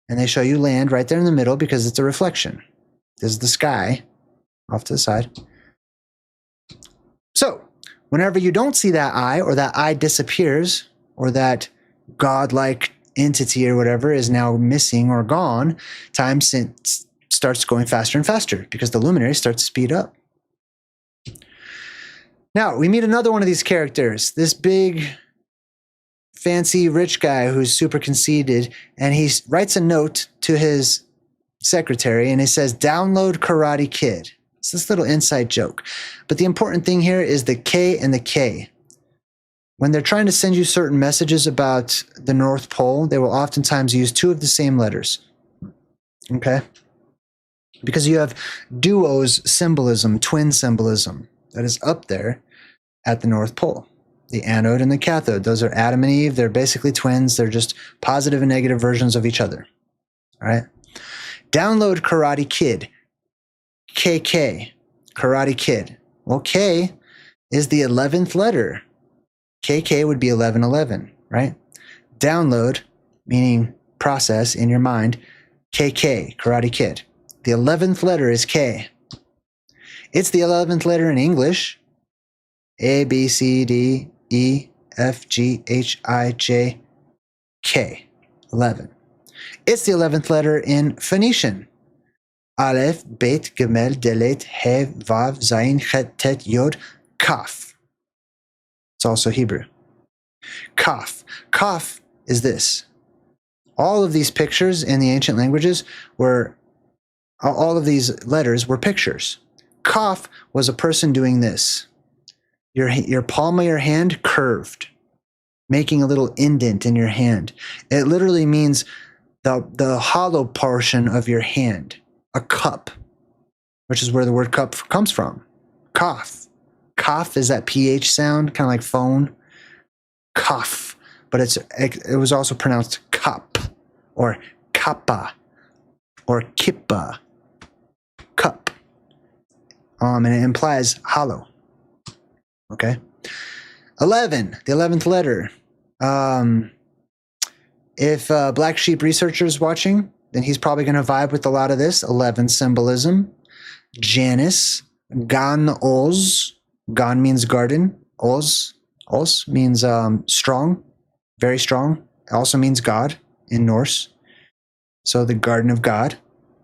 And they show you land right there in the middle because it's a reflection. This is the sky off to the side. So whenever you don't see that eye, or that eye disappears, or that godlike entity or whatever is now missing or gone, time starts going faster and faster because the luminaries start to speed up. Now, we meet another one of these characters, this big, fancy, rich guy who's super conceited, and he writes a note to his secretary, and he says, download Karate Kid. It's this little inside joke. But the important thing here is the K and the K. When they're trying to send you certain messages about the North Pole, they will oftentimes use two of the same letters. Okay? Because you have duos symbolism, twin symbolism. that is up there at the North Pole. The anode and the cathode, those are Adam and Eve. They're basically twins. They're just positive and negative versions of each other. All right. Download Karate Kid. KK. Karate Kid. Well, K is the 11th letter. KK would be 1111, right? Download, meaning process in your mind. KK, Karate Kid. The 11th letter is K. It's the 11th letter in English. A, B, C, D, E, F, G, H, I, J, K. 11. It's the 11th letter in Phoenician. Aleph, Bet, Gemel, Delet, He, Vav, Zayin, Chet, Tet, Yod, Kaf. It's also Hebrew. Kaf. Kaf is this. All of these pictures in the ancient languages were, all of these letters were pictures. Kaf was a person doing this. Your palm of your hand curved, making a little indent in your hand. It literally means the hollow portion of your hand, a cup, which is where the word cup comes from. Kaf. Kaf is that PH sound, kind of like phone. Kaf. But it was also pronounced kap or kappa or kippa. Cup. And it implies hollow. Okay. 11, the 11th letter. If Black Sheep Researcher is watching, then he's probably going to vibe with a lot of this. 11 symbolism. Janus. Gan Oz. Gan means garden. Oz. Oz means strong. Very strong. Also means God in Norse. So the garden of God.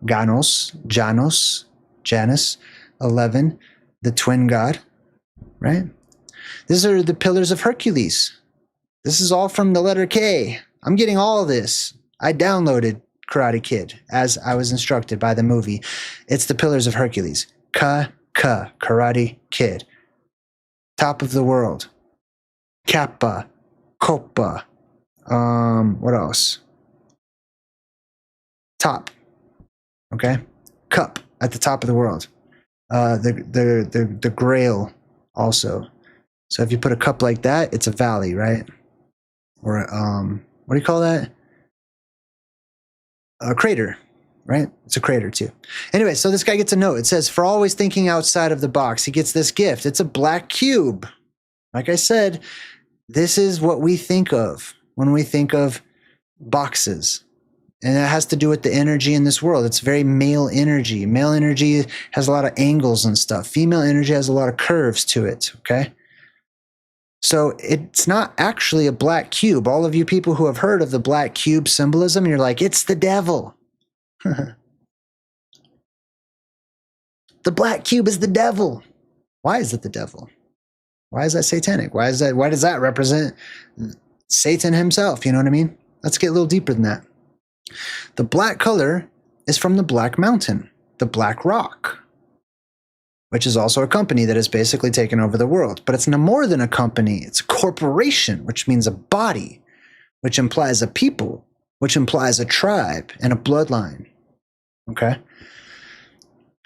Ganos. Janos. Janus. 11. The twin God. Right? These are the pillars of Hercules. This is all from the letter K. I'm getting all of this. I downloaded Karate Kid as I was instructed by the movie. It's the pillars of Hercules. Karate Kid. Top of the world. Kappa. Koppa. What else? Top. Okay? Cup at the top of the world. The Grail also. So if you put a cup like that, it's a valley, right? Or what do you call that? A crater, right? It's a crater too. Anyway, so this guy gets a note. It says, for always thinking outside of the box, he gets this gift. It's a black cube. Like I said, this is what we think of when we think of boxes. And it has to do with the energy in this world. It's very male energy. Male energy has a lot of angles and stuff. Female energy has a lot of curves to it, okay? So it's not actually a black cube. All of you people who have heard of the black cube symbolism, you're like, it's the devil. The black cube is the devil. Why is it the devil? Why is that satanic? Why does that represent Satan himself? You know what I mean? Let's get a little deeper than that. The black color is from the Black Mountain, the Black Rock, which is also a company that has basically taken over the world. But it's no more than a company. It's a corporation, which means a body, which implies a people, which implies a tribe and a bloodline. Okay?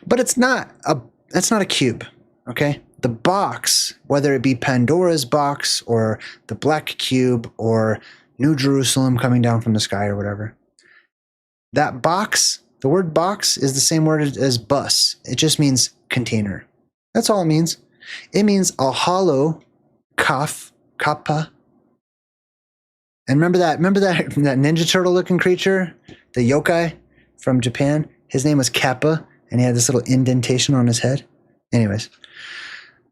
But it's not a cube, okay? The box, whether it be Pandora's box or the black cube or New Jerusalem coming down from the sky or whatever, that box, the word box is the same word as bus. It just means container. That's all it means. It means a hollow kappa. And remember that Ninja Turtle looking creature, the yokai from Japan? His name was Kappa, and he had this little indentation on his head. Anyways,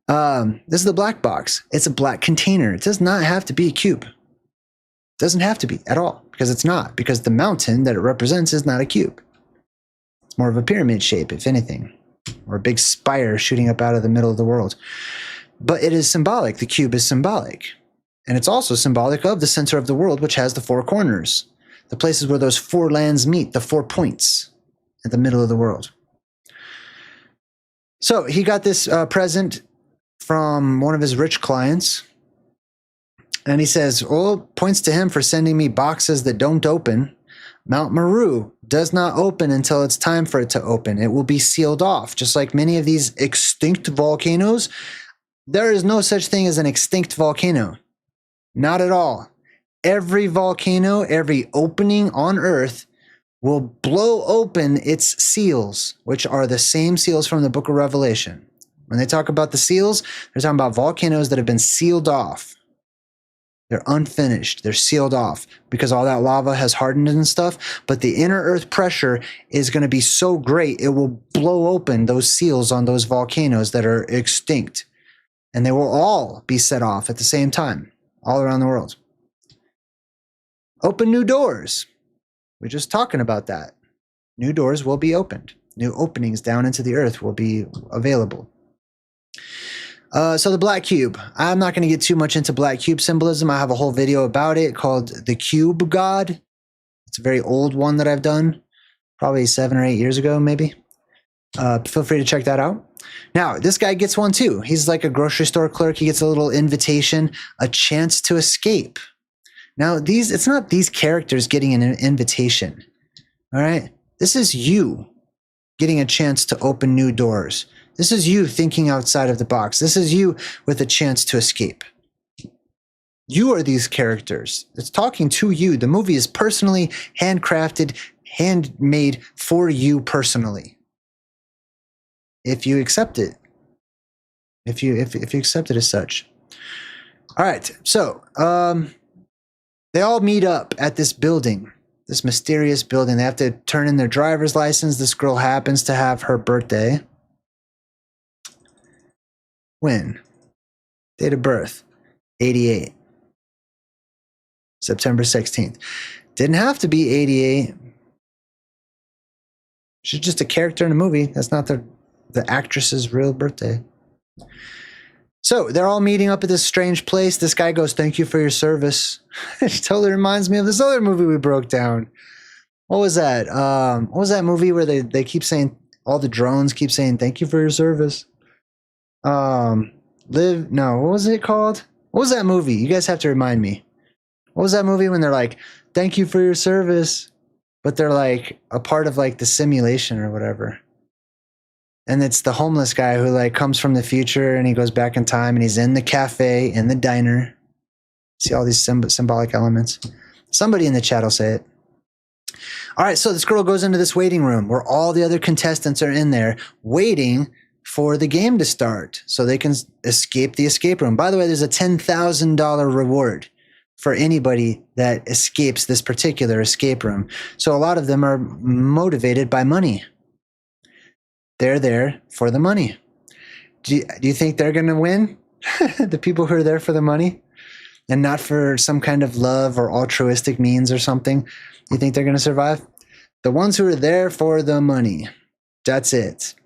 this is the black box. It's a black container. It does not have to be a cube. It doesn't have to be at all, because it's not. Because the mountain that it represents is not a cube. It's more of a pyramid shape, if anything, or a big spire shooting up out of the middle of the world. But it is symbolic. The cube is symbolic. And it's also symbolic of the center of the world, which has the four corners, the places where those four lands meet, the 4 points at the middle of the world. So he got this present from one of his rich clients. And he says, points to him for sending me boxes that don't open. Mount Meru does not open until it's time for it to open. It will be sealed off. Just like many of these extinct volcanoes, There is no such thing as an extinct volcano. Not at all. Every volcano, every opening on Earth will blow open its seals, which are the same seals from the book of Revelation. When they talk about the seals, they're talking about volcanoes that have been sealed off. They're unfinished. They're sealed off because all that lava has hardened and stuff. But the inner earth pressure is going to be so great, it will blow open those seals on those volcanoes that are extinct. And they will all be set off at the same time, all around the world. Open new doors. We're just talking about that. New doors will be opened. New openings down into the earth will be available. So the black cube. I'm not going to get too much into black cube symbolism. I have a whole video about it called The Cube God. It's a very old one that I've done, probably 7 or 8 years ago, maybe. Feel free to check that out. Now, this guy gets one too. He's like a grocery store clerk. He gets a little invitation, a chance to escape. Now, it's not these characters getting an invitation. All right? This is you getting a chance to open new doors. This is you thinking outside of the box. This is you with a chance to escape. You are these characters. It's talking to you. The movie is personally handcrafted, handmade for you personally. If you accept it. If you accept it as such. All right. So, they all meet up at this building, this mysterious building. They have to turn in their driver's license. This girl happens to have her birthday. When? Date of birth, 88. September 16th. Didn't have to be 88. She's just a character in a movie. That's not the actress's real birthday. So they're all meeting up at this strange place. This guy goes, "Thank you for your service." It totally reminds me of this other movie we broke down. What was that? What was that movie where they keep saying, all the drones keep saying, "Thank you for your service"? What was it called? What was that movie? You guys have to remind me. What was that movie when they're like, "Thank you for your service," but they're like a part of like the simulation or whatever? And it's the homeless guy who like comes from the future and he goes back in time and he's in the cafe, in the diner. See all these symbolic elements. Somebody in the chat will say it. All right, so this girl goes into this waiting room where all the other contestants are in there waiting for the game to start so they can escape the escape room. By the way, there's a $10,000 reward for anybody that escapes this particular escape room. So a lot of them are motivated by money. They're there for the money. Do you think they're going to win? The people who are there for the money and not for some kind of love or altruistic means or something. You think they're going to survive? The ones who are there for the money. That's it.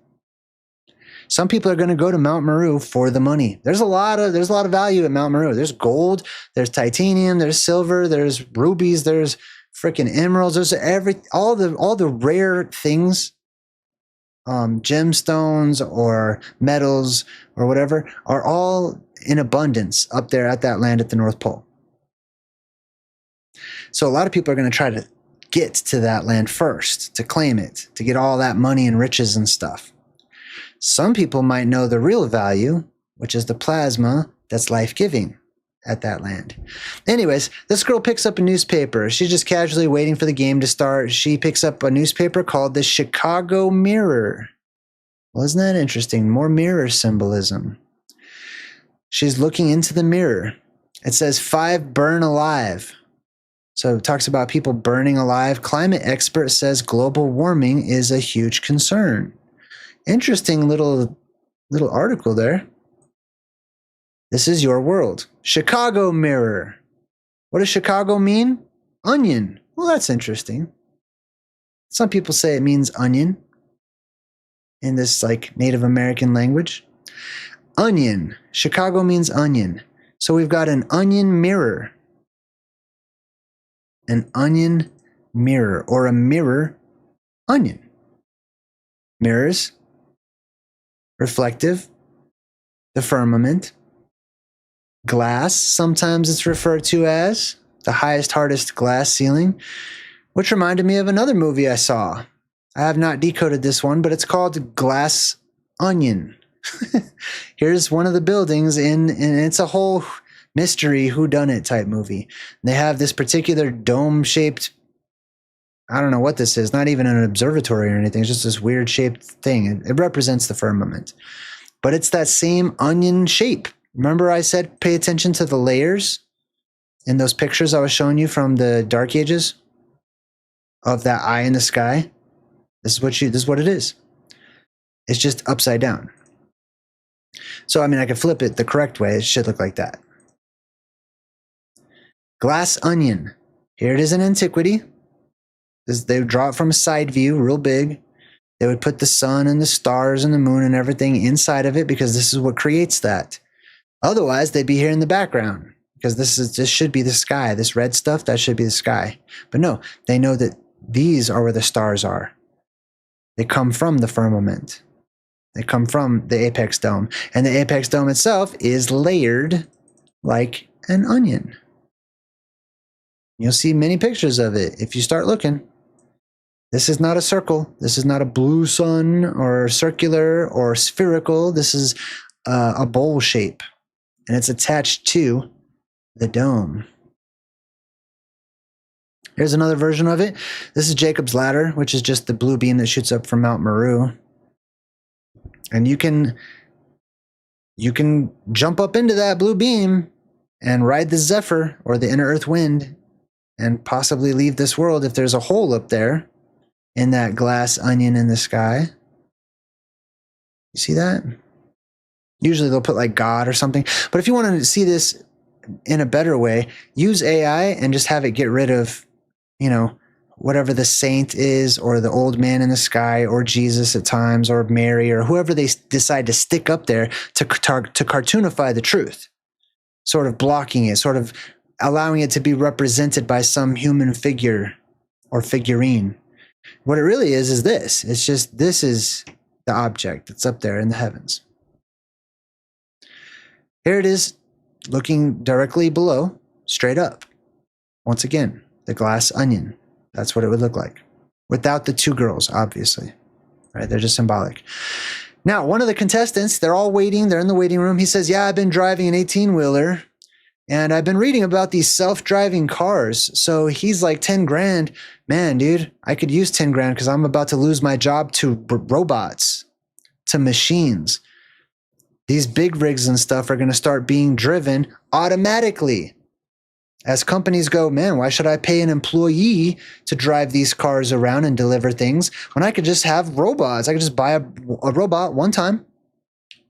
Some people are going to go to Mount Meru for the money. There's a lot of value at Mount Meru. There's gold, there's titanium, there's silver, there's rubies, there's freaking emeralds. There's all the rare things, gemstones or metals or whatever, are all in abundance up there at that land at the North Pole. So a lot of people are going to try to get to that land first, to claim it, to get all that money and riches and stuff. Some people might know the real value, which is the plasma that's life-giving at that land. Anyways, this girl picks up a newspaper. She's just casually waiting for the game to start. She picks up a newspaper called the Chicago Mirror. Well, isn't that interesting? More mirror symbolism. She's looking into the mirror. It says 5 burn alive. So it talks about people burning alive. Climate expert says global warming is a huge concern. Interesting little article there. This is your world. Chicago Mirror. What does Chicago mean? Onion. Well, that's interesting. Some people say it means onion in this like Native American language. Onion. Chicago means onion. So we've got an onion mirror. An onion mirror, or a mirror onion. Mirrors. Reflective. The firmament. Glass, sometimes it's referred to as the highest, hardest glass ceiling, which reminded me of another movie I saw. I have not decoded this one, but it's called Glass Onion. Here's one of the buildings and it's a whole mystery whodunit type movie. They have this particular dome-shaped, I don't know what this is, not even an observatory or anything. It's just this weird shaped thing. It represents the firmament. But it's that same onion shape. Remember I said pay attention to the layers in those pictures I was showing you from the Dark Ages of that eye in the sky? This is what it is. It's just upside down. So, I mean, I could flip it the correct way. It should look like that. Glass onion. Here it is in antiquity. They would draw it from a side view, real big. They would put the sun and the stars and the moon and everything inside of it because this is what creates that. Otherwise, they'd be here in the background because this should be the sky. This red stuff, that should be the sky. But no, they know that these are where the stars are. They come from the firmament. They come from the apex dome. And the apex dome itself is layered like an onion. You'll see many pictures of it if you start looking. This is not a circle. This is not a blue sun or circular or spherical. This is a bowl shape. And it's attached to the dome. Here's another version of it. This is Jacob's Ladder, which is just the blue beam that shoots up from Mount Meru. And you can jump up into that blue beam and ride the Zephyr or the inner earth wind and possibly leave this world if there's a hole up there in that glass onion in the sky. You see that? Usually they'll put like God or something. But if you want to see this in a better way, use AI and just have it get rid of, whatever the saint is or the old man in the sky or Jesus at times or Mary or whoever they decide to stick up there to cartoonify the truth, sort of blocking it, sort of allowing it to be represented by some human figure or figurine. What it really is this. It's just, this is the object that's up there in the heavens. Here it is, looking directly below, straight up. Once again, the glass onion. That's what it would look like. Without the two girls, obviously. Right? They're just symbolic. Now, one of the contestants, they're all waiting. They're in the waiting room. He says, yeah, I've been driving an 18-wheeler. And I've been reading about these self-driving cars. So he's like, 10 grand. Man, dude, I could use 10 grand because I'm about to lose my job to robots, to machines. These big rigs and stuff are going to start being driven automatically. As companies go, man, why should I pay an employee to drive these cars around and deliver things when I could just have robots? I could just buy a robot one time,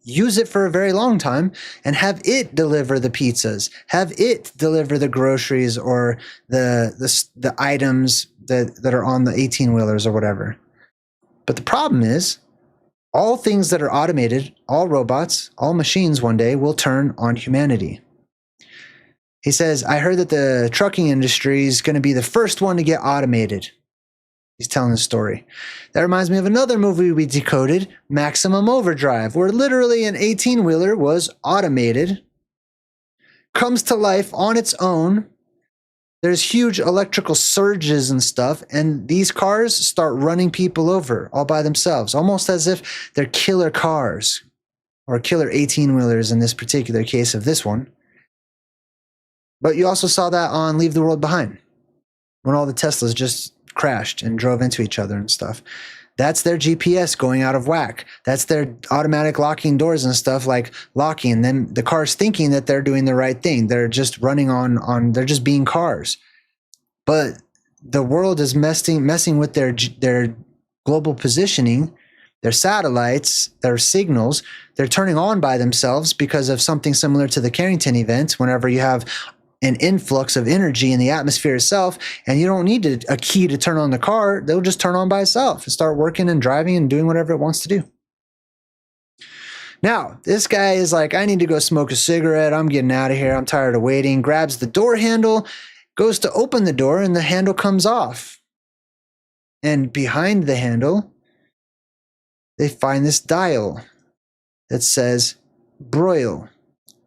use it for a very long time, and have it deliver the pizzas, have it deliver the groceries or the items that are on the 18-wheelers or whatever. But the problem is, all things that are automated, all robots, all machines one day will turn on humanity. He says, I heard that the trucking industry is going to be the first one to get automated. He's telling the story. That reminds me of another movie we decoded, Maximum Overdrive, where literally an 18-wheeler was automated, comes to life on its own. There's huge electrical surges and stuff, and these cars start running people over all by themselves, almost as if they're killer cars, or killer 18-wheelers in this particular case of this one. But you also saw that on Leave the World Behind, when all the Teslas just crashed and drove into each other and stuff. That's their GPS going out of whack. That's their automatic locking doors and stuff, like locking. And then the car's thinking that they're doing the right thing. They're just running on they're just being cars. But the world is messing with their global positioning, their satellites, their signals. They're turning on by themselves because of something similar to the Carrington event. Whenever you have an influx of energy in the atmosphere itself, and you don't need a key to turn on the car, they'll just turn on by itself and start working and driving and doing whatever it wants to do. Now, this guy is like, I need to go smoke a cigarette. I'm getting out of here. I'm tired of waiting. Grabs the door handle, goes to open the door, and the handle comes off. And behind the handle, they find this dial that says broil,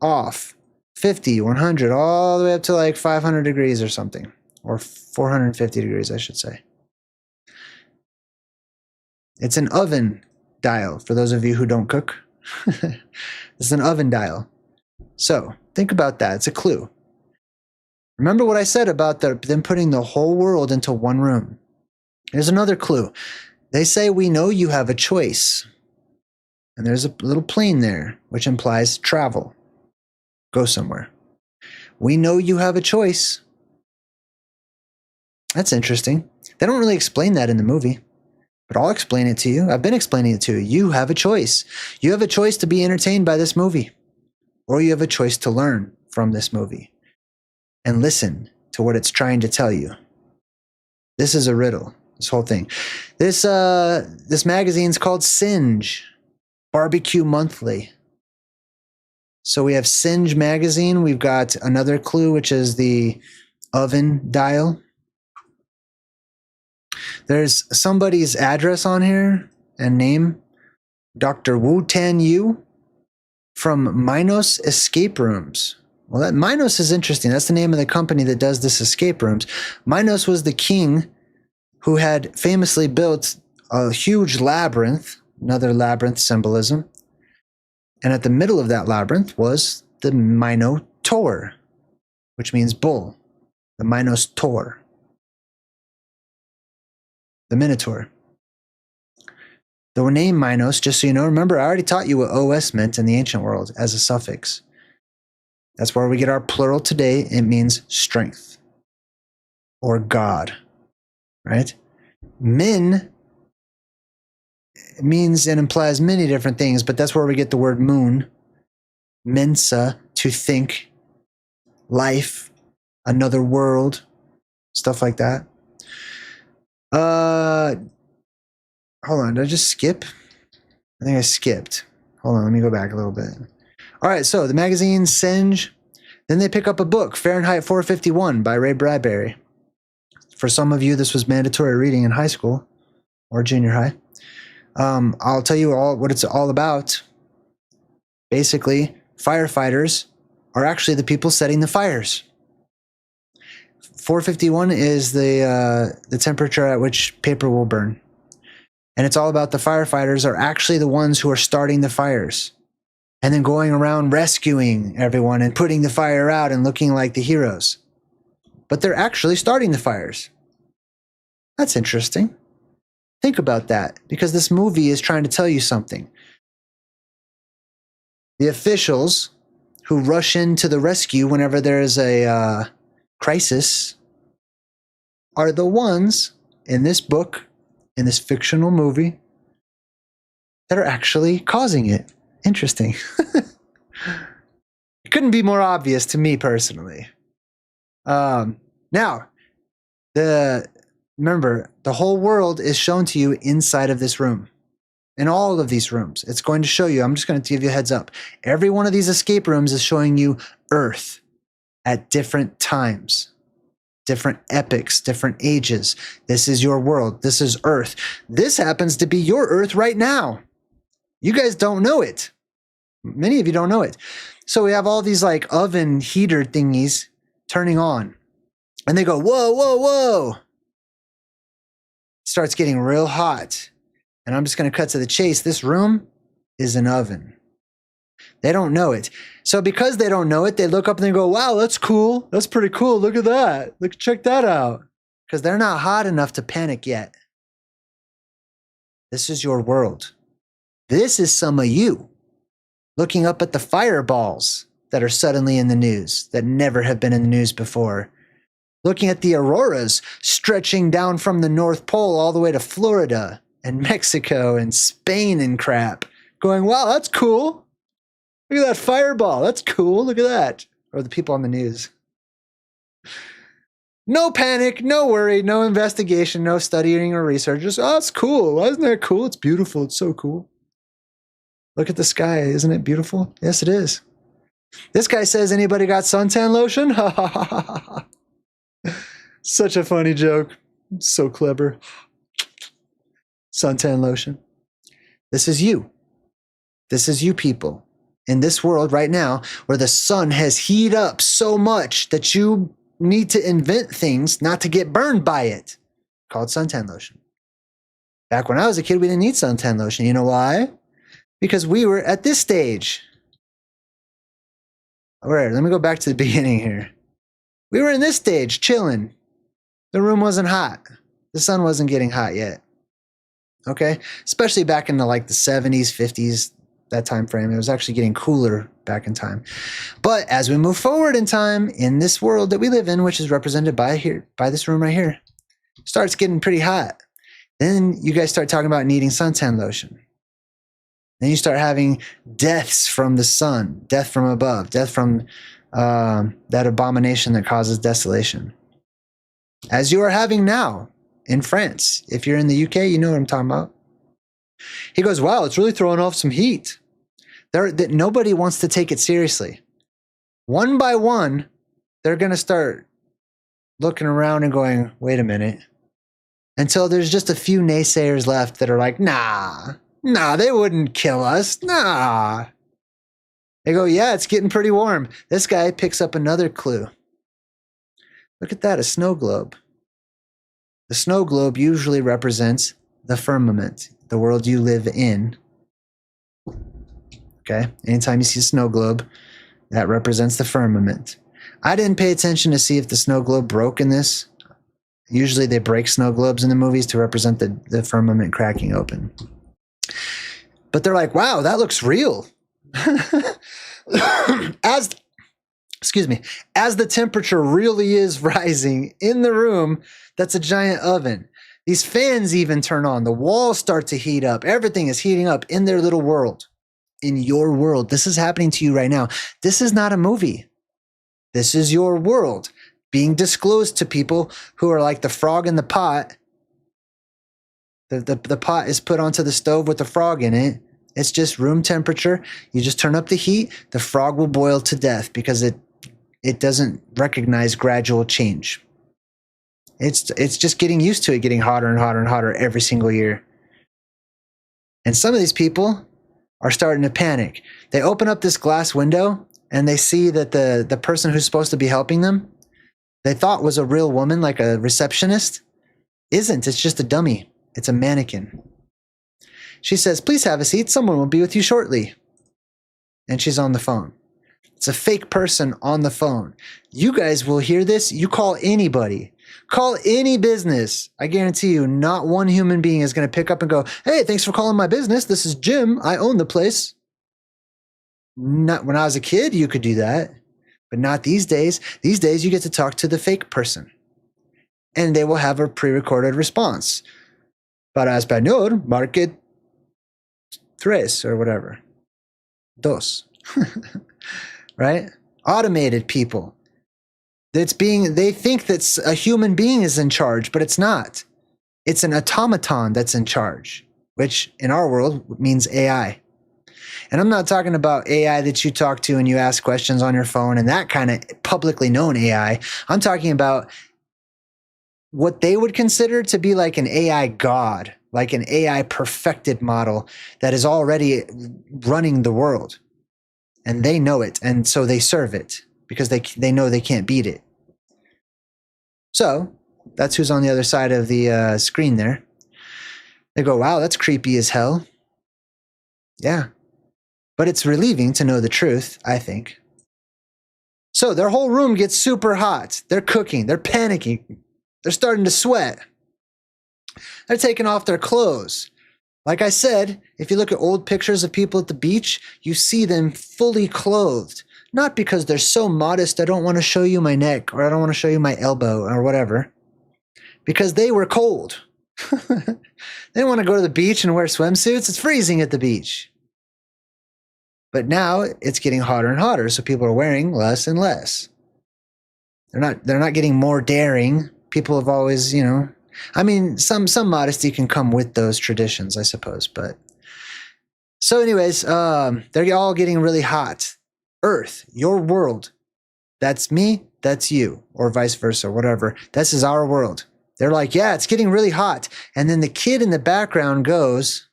off, 50, 100, all the way up to like 500 degrees or something, or 450 degrees, I should say. It's an oven dial for those of you who don't cook This is an oven dial. So think about that. It's a clue. Remember what I said about them putting the whole world into one room. Here's another clue. They say we know you have a choice. And there's a little plane there, which implies travel. Go somewhere. We know you have a choice. That's interesting. They don't really explain that in the movie, but I'll explain it to you. I've been explaining it to you. You have a choice. You have a choice to be entertained by this movie, or you have a choice to learn from this movie and listen to what it's trying to tell you. This is a riddle, this whole thing. This magazine's called Singe, Barbecue Monthly. So we have Singe magazine. We've got another clue, which is the oven dial. There's somebody's address on here and name, Dr. Wu Tan Yu from Minos Escape Rooms. Well, that Minos is interesting. That's the name of the company that does this escape rooms. Minos was the king who had famously built a huge labyrinth, another labyrinth symbolism. And at the middle of that labyrinth was the Minotaur, which means bull, the Minotaur. The Minotaur. The name Minos, just so you know, remember I already taught you what OS meant in the ancient world as a suffix. That's where we get our plural today. It means strength or God, right? Min means and implies many different things, but that's where we get the word moon. Mensa, to think, life, another world, stuff like that. Hold on, did I just skip? I think I skipped. Hold on, let me go back a little bit. All right, so the magazine, Singe. Then they pick up a book, Fahrenheit 451 by Ray Bradbury. For some of you, this was mandatory reading in high school or junior high. I'll tell you what it's all about. Basically, firefighters are actually the people setting the fires. 451 is the temperature at which paper will burn. And it's all about the firefighters are actually the ones who are starting the fires and then going around rescuing everyone and putting the fire out and looking like the heroes. But they're actually starting the fires. That's interesting. Think about that, because this movie is trying to tell you something. The officials who rush into the rescue whenever there is a crisis are the ones in this book, in this fictional movie, that are actually causing it. Interesting. It couldn't be more obvious to me personally. Now, remember, the whole world is shown to you inside of this room. In all of these rooms, it's going to show you. I'm just going to give you a heads up. Every one of these escape rooms is showing you Earth at different times, different epochs, different ages. This is your world. This is Earth. This happens to be your Earth right now. You guys don't know it. Many of you don't know it. So we have all these like oven heater thingies turning on. And they go, whoa, whoa, whoa. It starts getting real hot. And I'm just going to cut to the chase. This room is an oven. They don't know it. So because they don't know it, they look up and they go, wow, that's cool. That's pretty cool. Look at that. Look, check that out. Because they're not hot enough to panic yet. This is your world. This is some of you looking up at the fireballs that are suddenly in the news, that never have been in the news before. Looking at the auroras stretching down from the North Pole all the way to Florida and Mexico and Spain and crap. Going, wow, that's cool. Look at that fireball. That's cool. Look at that. Or the people on the news. No panic, no worry, no investigation, no studying or research. Just, oh, it's cool. Isn't that cool? It's beautiful. It's so cool. Look at the sky. Isn't it beautiful? Yes, it is. This guy says, anybody got suntan lotion? Ha ha ha ha ha. Such a funny joke. So clever. Suntan lotion. This is you. This is you people in this world right now where the sun has heated up so much that you need to invent things not to get burned by it, called suntan lotion. Back when I was a kid, we didn't need suntan lotion. You know why? because we were at this stage. All right, let me go back to the beginning here. We were in this stage, chilling. The room wasn't hot. The sun wasn't getting hot yet. Okay? Especially back in the 70s, 50s, that time frame. It was actually getting cooler back in time. But as we move forward in time, in this world that we live in, which is represented by this room right here, starts getting pretty hot. Then you guys start talking about needing suntan lotion. Then you start having deaths from the sun, death from above, death from that abomination that causes desolation. As you are having now in France. If you're in the UK, you know what I'm talking about. He goes, wow, it's really throwing off some heat. Nobody wants to take it seriously. One by one, they're going to start looking around and going, wait a minute. Until there's just a few naysayers left that are like, nah, they wouldn't kill us. Nah. They go, yeah, it's getting pretty warm. This guy picks up another clue. Look at that, a snow globe. The snow globe usually represents the firmament, the world you live in. Okay, anytime you see a snow globe, that represents the firmament. I didn't pay attention to see if the snow globe broke in this. Usually they break snow globes in the movies to represent the firmament cracking open. But they're like, wow, that looks real. As the temperature really is rising in the room, that's a giant oven. These fans even turn on. The walls start to heat up. Everything is heating up in their little world. In your world. This is happening to you right now. This is not a movie. This is your world being disclosed to people who are like the frog in the pot. The pot is put onto the stove with the frog in it. It's just room temperature. You just turn up the heat. The frog will boil to death because it doesn't recognize gradual change. It's just getting used to it getting hotter and hotter and hotter every single year. And some of these people are starting to panic. They open up this glass window and they see that the person who's supposed to be helping them, they thought was a real woman, like a receptionist, isn't. It's just a dummy. It's a mannequin. She says, please have a seat. Someone will be with you shortly. And she's on the phone. It's a fake person on the phone. You guys will hear this. You call anybody. Call any business. I guarantee you, not one human being is going to pick up and go, hey, thanks for calling my business. This is Jim. I own the place. Not when I was a kid, you could do that. But not these days. These days, you get to talk to the fake person. And they will have a pre-recorded response. Para español, marque tres or whatever. Dos. Right? Automated people. They think that a human being is in charge, but it's not. It's an automaton that's in charge, which in our world means AI. And I'm not talking about AI that you talk to and you ask questions on your phone and that kind of publicly known AI. I'm talking about what they would consider to be like an AI god, like an AI perfected model that is already running the world. And they know it, and so they serve it because they know they can't beat it. So that's who's on the other side of the screen there. They go, wow, that's creepy as hell. Yeah. But it's relieving to know the truth, I think. So their whole room gets super hot. They're cooking. They're panicking. They're starting to sweat. They're taking off their clothes. Like I said, if you look at old pictures of people at the beach, you see them fully clothed. Not because they're so modest, I don't want to show you my neck or I don't want to show you my elbow or whatever. Because they were cold. They didn't want to go to the beach and wear swimsuits. It's freezing at the beach. But now it's getting hotter and hotter, so people are wearing less and less. They're not getting more daring. People have always, I mean, some modesty can come with those traditions, I suppose. But so anyways, they're all getting really hot. Earth, your world. That's me, that's you, or vice versa, whatever. This is our world. They're like, yeah, it's getting really hot. And then the kid in the background goes,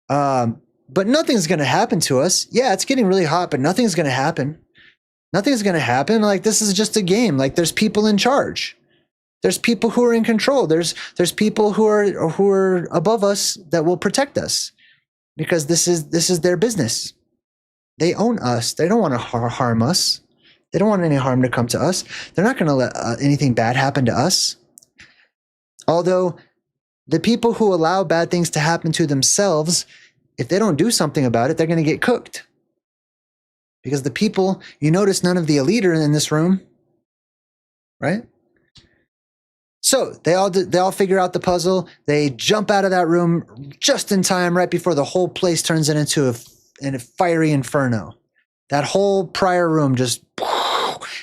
but nothing's going to happen to us. Yeah, it's getting really hot, but nothing's going to happen. Nothing's going to happen. Like, this is just a game. Like, there's people in charge. There's people who are in control. There's people who are above us that will protect us. because this is their business. They own us. They don't want to harm us. They don't want any harm to come to us. They're not going to let anything bad happen to us. Although the people who allow bad things to happen to themselves, if they don't do something about it, they're going to get cooked. Because the people, you notice none of the elite are in this room, right? So they all figure out the puzzle. They jump out of that room just in time, right before the whole place turns it into a fiery inferno. That whole prior room just,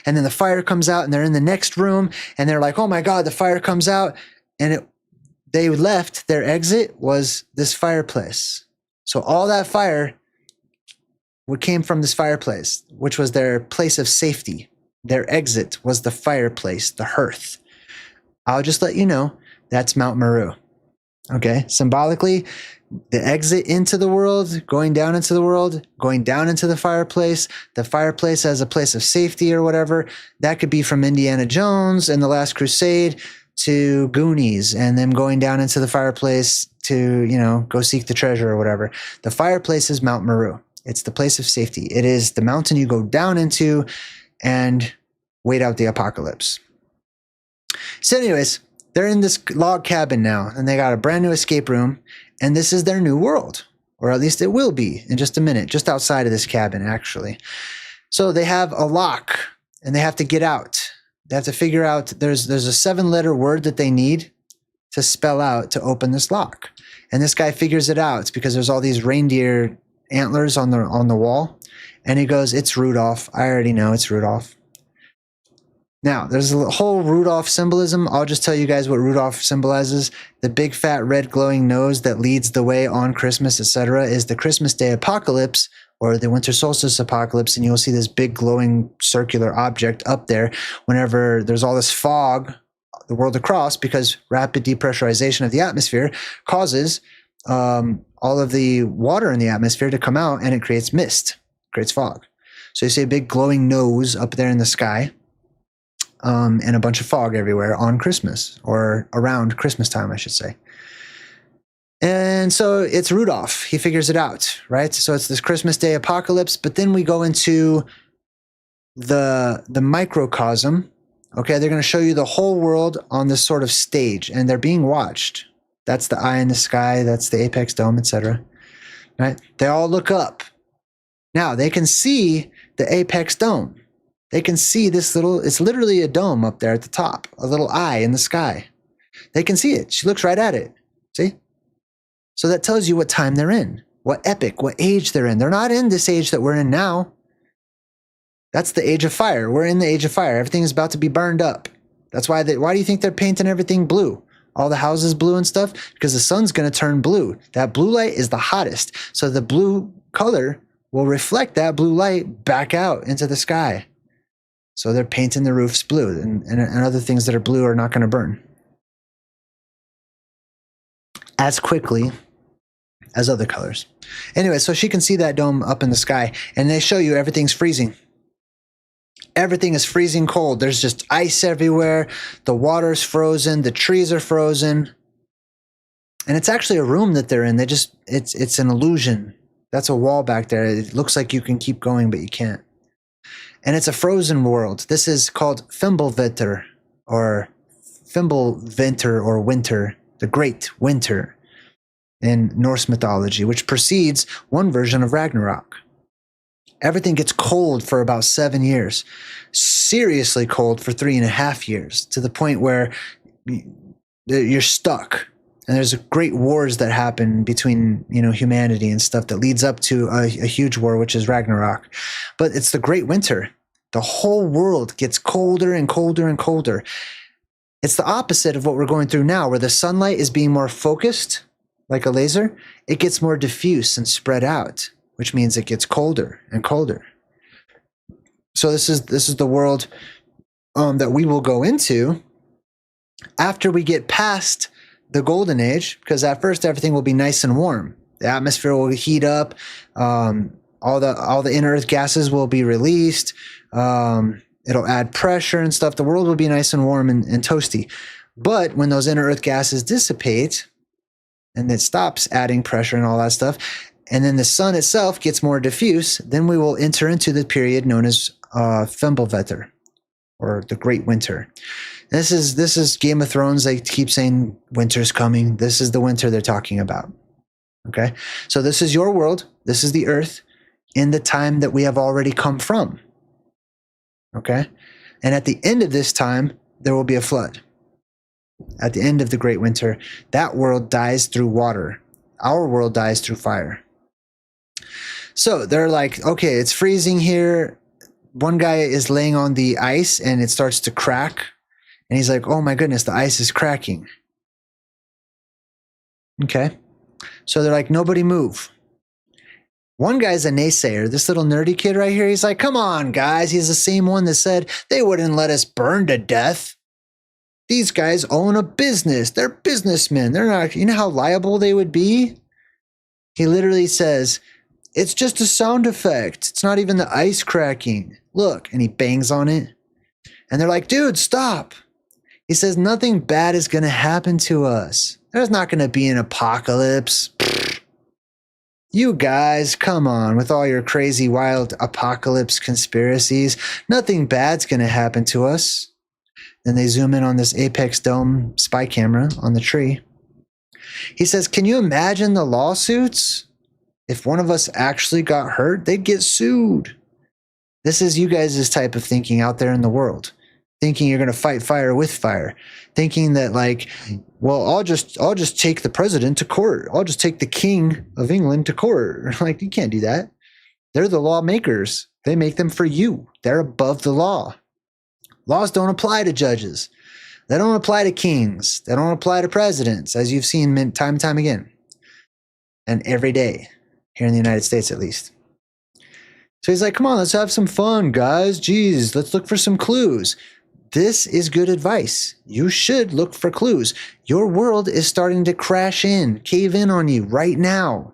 and then the fire comes out, and they're in the next room, and they're like, oh my God, the fire comes out. And they left, their exit was this fireplace. So all that fire came from this fireplace, which was their place of safety. Their exit was the fireplace, the hearth. I'll just let you know, that's Mount Meru. Okay, symbolically, the exit into the world, going down into the world, going down into the fireplace as a place of safety or whatever. That could be from Indiana Jones and The Last Crusade to Goonies, and them going down into the fireplace to, go seek the treasure or whatever. The fireplace is Mount Meru. It's the place of safety. It is the mountain you go down into and wait out the apocalypse. So anyways, they're in this log cabin now, and they got a brand new escape room, and this is their new world, or at least it will be in just a minute, just outside of this cabin, actually. So they have a lock, and they have to get out. They have to figure out, there's a 7-letter word that they need to spell out to open this lock. And this guy figures it out. It's because there's all these reindeer antlers on the wall. And he goes, it's Rudolph. I already know it's Rudolph. Now, there's a whole Rudolph symbolism. I'll just tell you guys what Rudolph symbolizes. The big fat red glowing nose that leads the way on Christmas, etc., is the Christmas Day apocalypse, or the winter solstice apocalypse, and you'll see this big glowing circular object up there whenever there's all this fog the world across, because rapid depressurization of the atmosphere causes all of the water in the atmosphere to come out, and it creates mist, creates fog. So you see a big glowing nose up there in the sky, and a bunch of fog everywhere on Christmas, or around Christmas time, I should say. And so it's Rudolph. He figures it out, right? So it's this Christmas Day apocalypse, but then we go into the microcosm. Okay, they're going to show you the whole world on this sort of stage, and they're being watched. That's the eye in the sky. That's the apex dome, etc. Right? They all look up. Now they can see the apex dome. They can see this it's literally a dome up there at the top, a little eye in the sky. They can see it. She looks right at it. See? So that tells you what time they're in, what epoch, what age they're in. They're not in this age that we're in now. That's the age of fire. We're in the age of fire. Everything is about to be burned up. That's why do you think they're painting everything blue? All the houses blue and stuff? Because the sun's going to turn blue. That blue light is the hottest. So the blue color will reflect that blue light back out into the sky. So they're painting the roofs blue, and other things that are blue are not going to burn as quickly as other colors. Anyway, so she can see that dome up in the sky, and they show you everything's freezing. Everything is freezing cold. There's just ice everywhere. The water's frozen. The trees are frozen. And it's actually a room that they're in. It's an illusion. That's a wall back there. It looks like you can keep going, but you can't. And it's a frozen world. This is called Fimbulvinter, or winter, the Great Winter in Norse mythology, which precedes one version of Ragnarok. Everything gets cold for about 7 years, seriously cold for 3.5 years, to the point where you're stuck. And there's great wars that happen between, humanity and stuff that leads up to a huge war, which is Ragnarok. But it's the Great Winter. The whole world gets colder and colder and colder. It's the opposite of what we're going through now, where the sunlight is being more focused, like a laser. It gets more diffuse and spread out, which means it gets colder and colder. So this is the world that we will go into after we get past the golden age, because at first everything will be nice and warm. The atmosphere will heat up. All the inner earth gases will be released. It'll add pressure and stuff. The world will be nice and warm and toasty. But when those inner earth gases dissipate and it stops adding pressure and all that stuff, and then the sun itself gets more diffuse, then we will enter into the period known as Fimbulvetr, or the Great Winter. This is Game of Thrones. They keep saying winter's coming. This is the winter they're talking about. Okay, so this is your world. This is the Earth in the time that we have already come from. Okay, and at the end of this time, there will be a flood. At the end of the Great Winter, that world dies through water. Our world dies through fire. So they're like, okay, it's freezing here. One guy is laying on the ice and it starts to crack. And he's like, oh my goodness, the ice is cracking. Okay. So they're like, nobody move. One guy's a naysayer. This little nerdy kid right here, he's like, come on, guys. He's the same one that said they wouldn't let us burn to death. These guys own a business. They're businessmen. They're not, you know how liable they would be? He literally says, it's just a sound effect. It's not even the ice cracking. Look, and he bangs on it. And they're like, dude, stop. He says, nothing bad is going to happen to us. There's not going to be an apocalypse. You guys, come on with all your crazy, wild apocalypse conspiracies. Nothing bad's going to happen to us. Then they zoom in on this Apex Dome spy camera on the tree. He says, can you imagine the lawsuits? If one of us actually got hurt, they'd get sued. This is you guys' type of thinking out there in the world. Thinking you're going to fight fire with fire. Thinking that like, well, I'll just take the president to court. I'll just take the king of England to court. Like, you can't do that. They're the lawmakers. They make them for you. They're above the law. Laws don't apply to judges. They don't apply to kings. They don't apply to presidents, as you've seen time and time again. And every day, here in the United States at least. So he's like, come on, let's have some fun, guys. Jeez, let's look for some clues. This is good advice. You should look for clues. Your world is starting to crash in, cave in on you right now.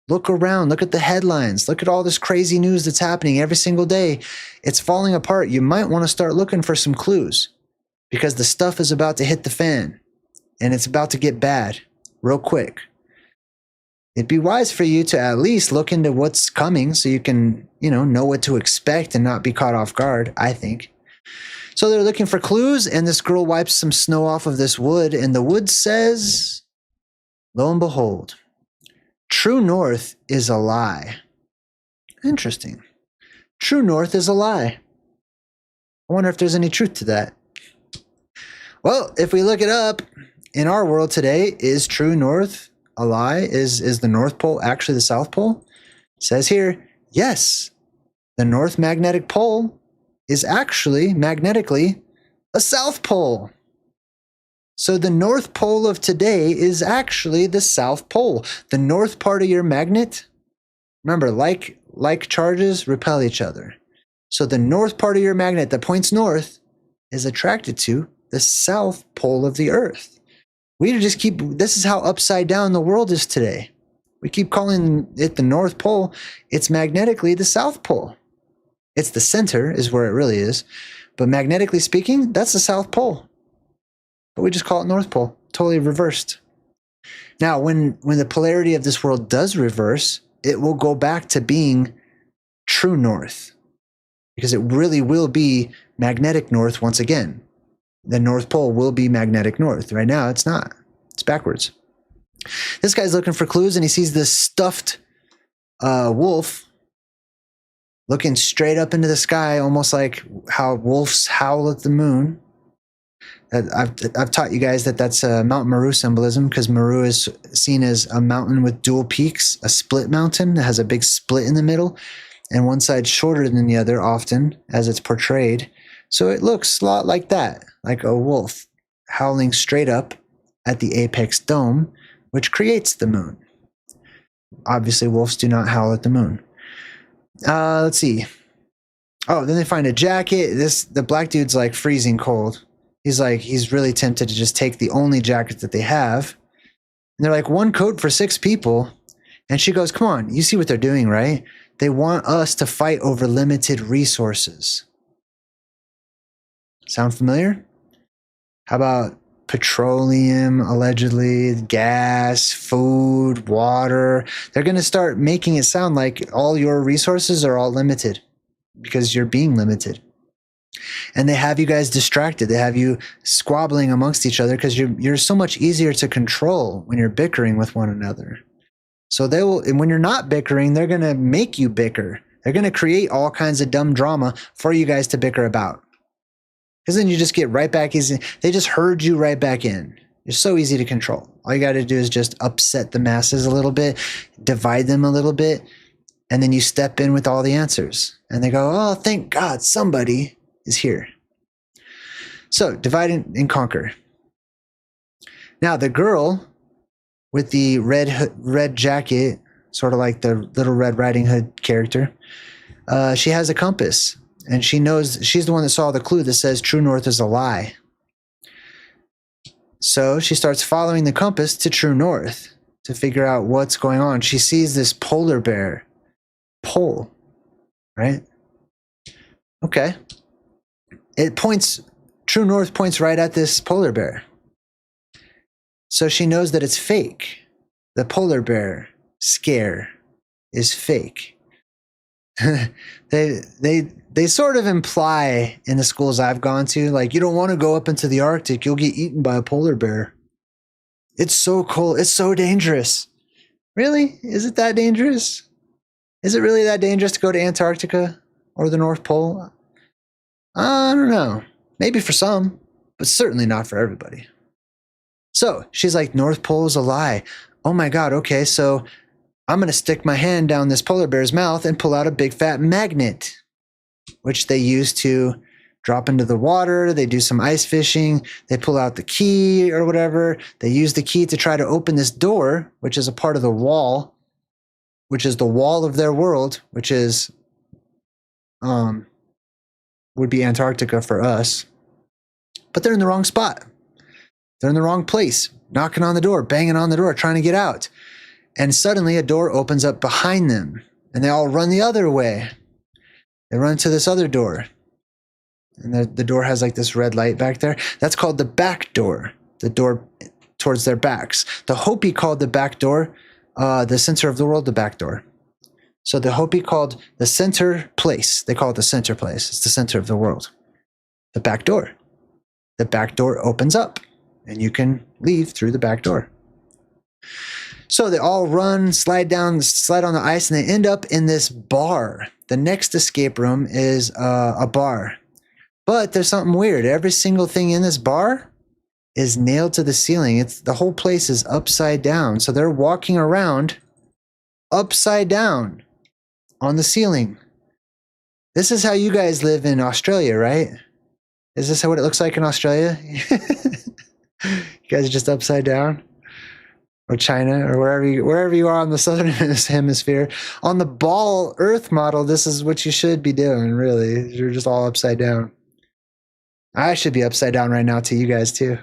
Look around, look at the headlines, look at all this crazy news that's happening every single day. It's falling apart. You might want to start looking for some clues because the stuff is about to hit the fan and it's about to get bad real quick. It'd be wise for you to at least look into what's coming so you can, know what to expect and not be caught off guard, I think. So they're looking for clues, and this girl wipes some snow off of this wood, and the wood says, lo and behold, true north is a lie. Interesting. True north is a lie. I wonder if there's any truth to that. Well, if we look it up, in our world today, is true north a lie? Is the North Pole actually the South Pole? It says here, yes, the North Magnetic Pole is actually magnetically a South Pole. So the North Pole of today is actually the South Pole. The north part of your magnet, remember, like charges repel each other. So the north part of your magnet that points north is attracted to the South Pole of the Earth. We just this is how upside down the world is today. We keep calling it the North Pole. It's magnetically the South Pole. It's the center is where it really is. But magnetically speaking, that's the South Pole. But we just call it North Pole. Totally reversed. Now, when the polarity of this world does reverse, it will go back to being true north. Because it really will be magnetic north once again. The North Pole will be magnetic north. Right now, it's not. It's backwards. This guy's looking for clues, and he sees this stuffed wolf looking straight up into the sky, almost like how wolves howl at the moon. I've taught you guys that that's Mount Meru symbolism, because Meru is seen as a mountain with dual peaks, a split mountain that has a big split in the middle, and one side shorter than the other often, as it's portrayed. So it looks a lot like that, like a wolf howling straight up at the apex dome, which creates the moon. Obviously, wolves do not howl at the moon. Let's see. Oh, then they find a jacket. The black dude's like freezing cold. He's really tempted to just take the only jacket that they have. And they're like, one coat for 6 people. And she goes, come on, you see what they're doing, right? They want us to fight over limited resources. Sound familiar? How about petroleum, allegedly, gas, food, water. They're going to start making it sound like all your resources are all limited because you're being limited. And they have you guys distracted. They have you squabbling amongst each other because you're so much easier to control when you're bickering with one another. So they will, and when you're not bickering, they're going to make you bicker. They're going to create all kinds of dumb drama for you guys to bicker about. Because then you just get right back easy. They just herd you right back in. You're so easy to control. All you got to do is just upset the masses a little bit, divide them a little bit, and then you step in with all the answers. And they go, oh, thank God somebody is here. So divide and conquer. Now the girl with the red jacket, sort of like the Little Red Riding Hood character, she has a compass, and she knows she's the one that saw the clue that says true north is a lie. So she starts following the compass to true north to figure out what's going on. She sees this polar bear pole, right? Okay. It points, true north points right at this polar bear. So she knows that it's fake. The polar bear scare is fake. They sort of imply in the schools I've gone to, like, you don't want to go up into the Arctic, you'll get eaten by a polar bear. It's so cold, it's so dangerous. Really? Is it that dangerous? Is it really that dangerous to go to Antarctica or the North Pole? I don't know. Maybe for some, but certainly not for everybody. So she's like, North Pole is a lie. Oh my God, okay, so I'm going to stick my hand down this polar bear's mouth and pull out a big fat magnet, which they use to drop into the water. They do some ice fishing. They pull out the key or whatever. They use the key to try to open this door, which is a part of the wall, which is the wall of their world, which is, would be Antarctica for us. But they're in the wrong spot. They're in the wrong place, knocking on the door, banging on the door, trying to get out. And suddenly a door opens up behind them, and they all run the other way. They run to this other door. And the door has like this red light back there. That's called the back door, the door towards their backs. The Hopi called the back door, the center of the world, the back door. So the Hopi called the center place. They call it the center place. It's the center of the world. The back door. The back door opens up, and you can leave through the back door. So they all run, slide on the ice, and they end up in this bar. The next escape room is a bar. But there's something weird. Every single thing in this bar is nailed to the ceiling. The whole place is upside down. So they're walking around upside down on the ceiling. This is how you guys live in Australia, right? Is this what it looks like in Australia? You guys are just upside down? Or China, or wherever you are on the southern hemisphere. On the ball Earth model, this is what you should be doing, really. You're just all upside down. I should be upside down right now to you guys too.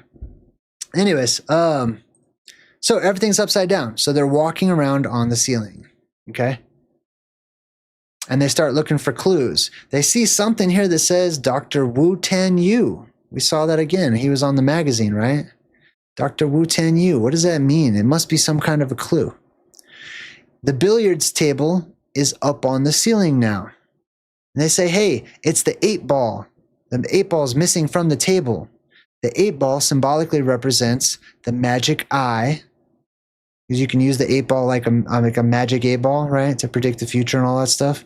Anyways, so everything's upside down. So they're walking around on the ceiling, okay? And they start looking for clues. They see something here that says Dr. Wu Tan Yu. We saw that again. He was on the magazine, right? Dr. Wu Tan Yu. What does that mean? It must be some kind of a clue. The billiards table is up on the ceiling now. And they say, hey, it's the 8-ball. The 8-ball is missing from the table. The 8-ball symbolically represents the magic eye, because you can use the 8-ball like a magic 8-ball, right, to predict the future and all that stuff.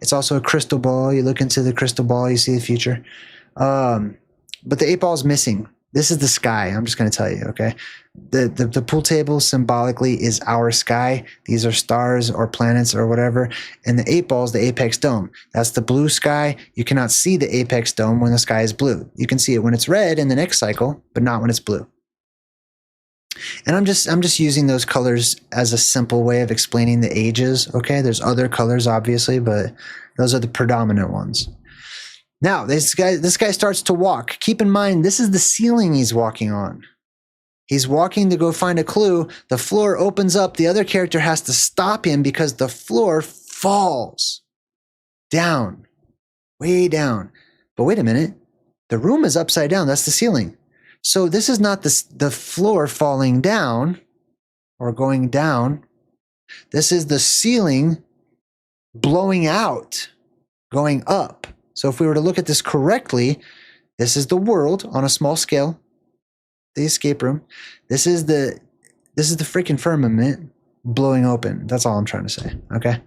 It's also a crystal ball. You look into the crystal ball, you see the future. But the 8-ball is missing. This is the sky. I'm just going to tell you, okay? The pool table symbolically is our sky. These are stars or planets or whatever. And the 8-ball is the apex dome. That's the blue sky. You cannot see the apex dome when the sky is blue. You can see it when it's red in the next cycle, but not when it's blue. And I'm just using those colors as a simple way of explaining the ages, okay? There's other colors, obviously, but those are the predominant ones. Now, this guy starts to walk. Keep in mind, this is the ceiling he's walking on. He's walking to go find a clue. The floor opens up. The other character has to stop him because the floor falls down, way down. But wait a minute. The room is upside down. That's the ceiling. So this is not the floor falling down or going down. This is the ceiling blowing out, going up. So if we were to look at this correctly, this is the world on a small scale, the escape room. This is the freaking firmament blowing open. That's all I'm trying to say. Okay.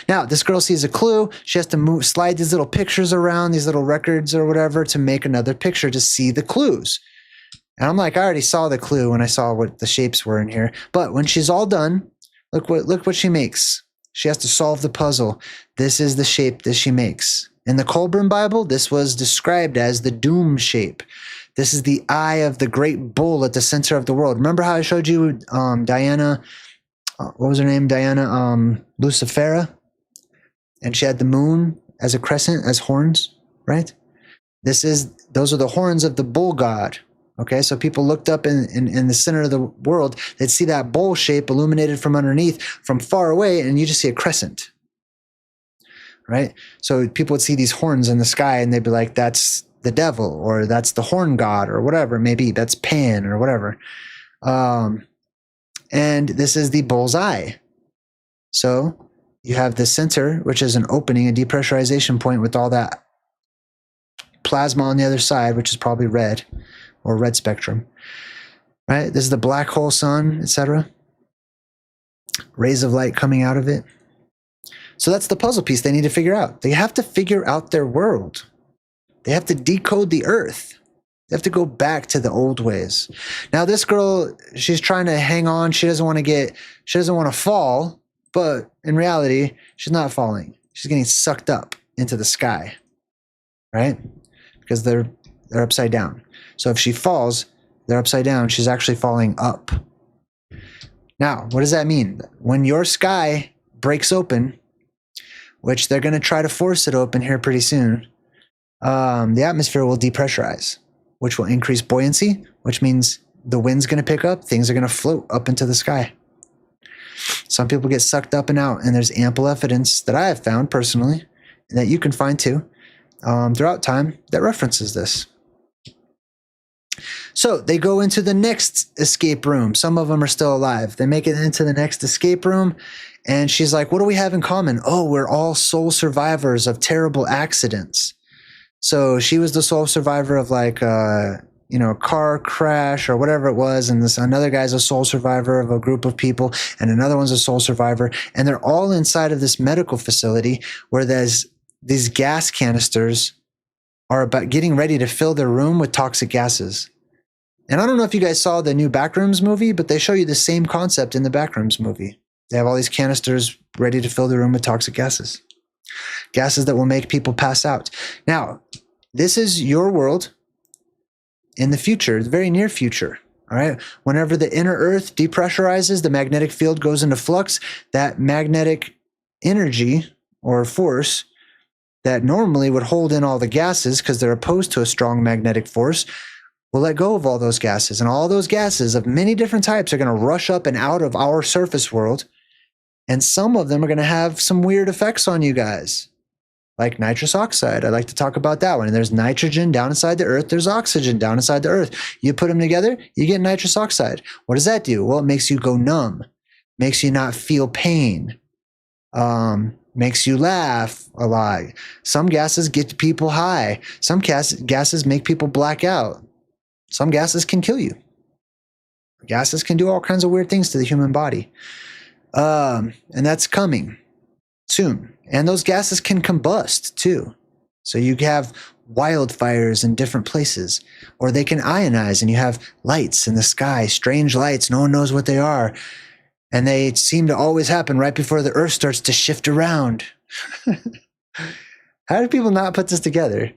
Now this girl sees a clue. She has to slide these little pictures around, these little records or whatever, to make another picture to see the clues. And I'm like, I already saw the clue when I saw what the shapes were in here. But when she's all done, look what she makes. She has to solve the puzzle. This is the shape that she makes. In the Colburn Bible, this was described as the doom shape. This is the eye of the great bull at the center of the world. Remember how I showed you Diana, what was her name? Diana Lucifera? And she had the moon as a crescent, as horns, right? Those are the horns of the bull god. Okay, so people looked up in the center of the world, they'd see that bowl shape illuminated from underneath, from far away, and you just see a crescent, right? So people would see these horns in the sky, and they'd be like, that's the devil, or that's the horn god, or whatever it may be. That's Pan, or whatever. And this is the bull's eye. So you have the center, which is an opening, a depressurization point with all that plasma on the other side, which is probably red, or red spectrum, right? This is the black hole sun, etc. Rays of light coming out of it. So that's the puzzle piece they need to figure out. They have to figure out their world. They have to decode the earth. They have to go back to the old ways. Now this girl, she's trying to hang on. She doesn't want to fall, but in reality, she's not falling. She's getting sucked up into the sky, right? Because they're upside down. So if she falls, they're upside down. She's actually falling up. Now, what does that mean? When your sky breaks open, which they're going to try to force it open here pretty soon, the atmosphere will depressurize, which will increase buoyancy, which means the wind's going to pick up. Things are going to float up into the sky. Some people get sucked up and out, and there's ample evidence that I have found personally, and that you can find too, throughout time, that references this. So they go into the next escape room. Some of them are still alive. They make it into the next escape room, and she's like, what do we have in common? Oh, we're all sole survivors of terrible accidents. So she was the sole survivor of like a car crash or whatever it was, and another guy's a sole survivor of a group of people, and another one's a sole survivor, and they're all inside of this medical facility where there's these gas canisters are about getting ready to fill their room with toxic gases. And I don't know if you guys saw the new Backrooms movie, but they show you the same concept in the Backrooms movie. They have all these canisters ready to fill the room with toxic gases. Gases that will make people pass out. Now, this is your world in the future, the very near future. All right. Whenever the inner earth depressurizes, the magnetic field goes into flux, that magnetic energy or force that normally would hold in all the gases because they're opposed to a strong magnetic force will let go of all those gases. And all those gases of many different types are going to rush up and out of our surface world. And some of them are going to have some weird effects on you guys, like nitrous oxide. I like to talk about that one. And there's nitrogen down inside the earth. There's oxygen down inside the earth. You put them together, you get nitrous oxide. What does that do? Well, it makes you go numb, makes you not feel pain, makes you laugh a lot. Some gases get people high. Some gases make people black out. Some gases can kill you. Gases can do all kinds of weird things to the human body. And that's coming soon. And those gases can combust too. So you have wildfires in different places, or they can ionize and you have lights in the sky, strange lights. No one knows what they are. And they seem to always happen right before the earth starts to shift around. How do people not put this together?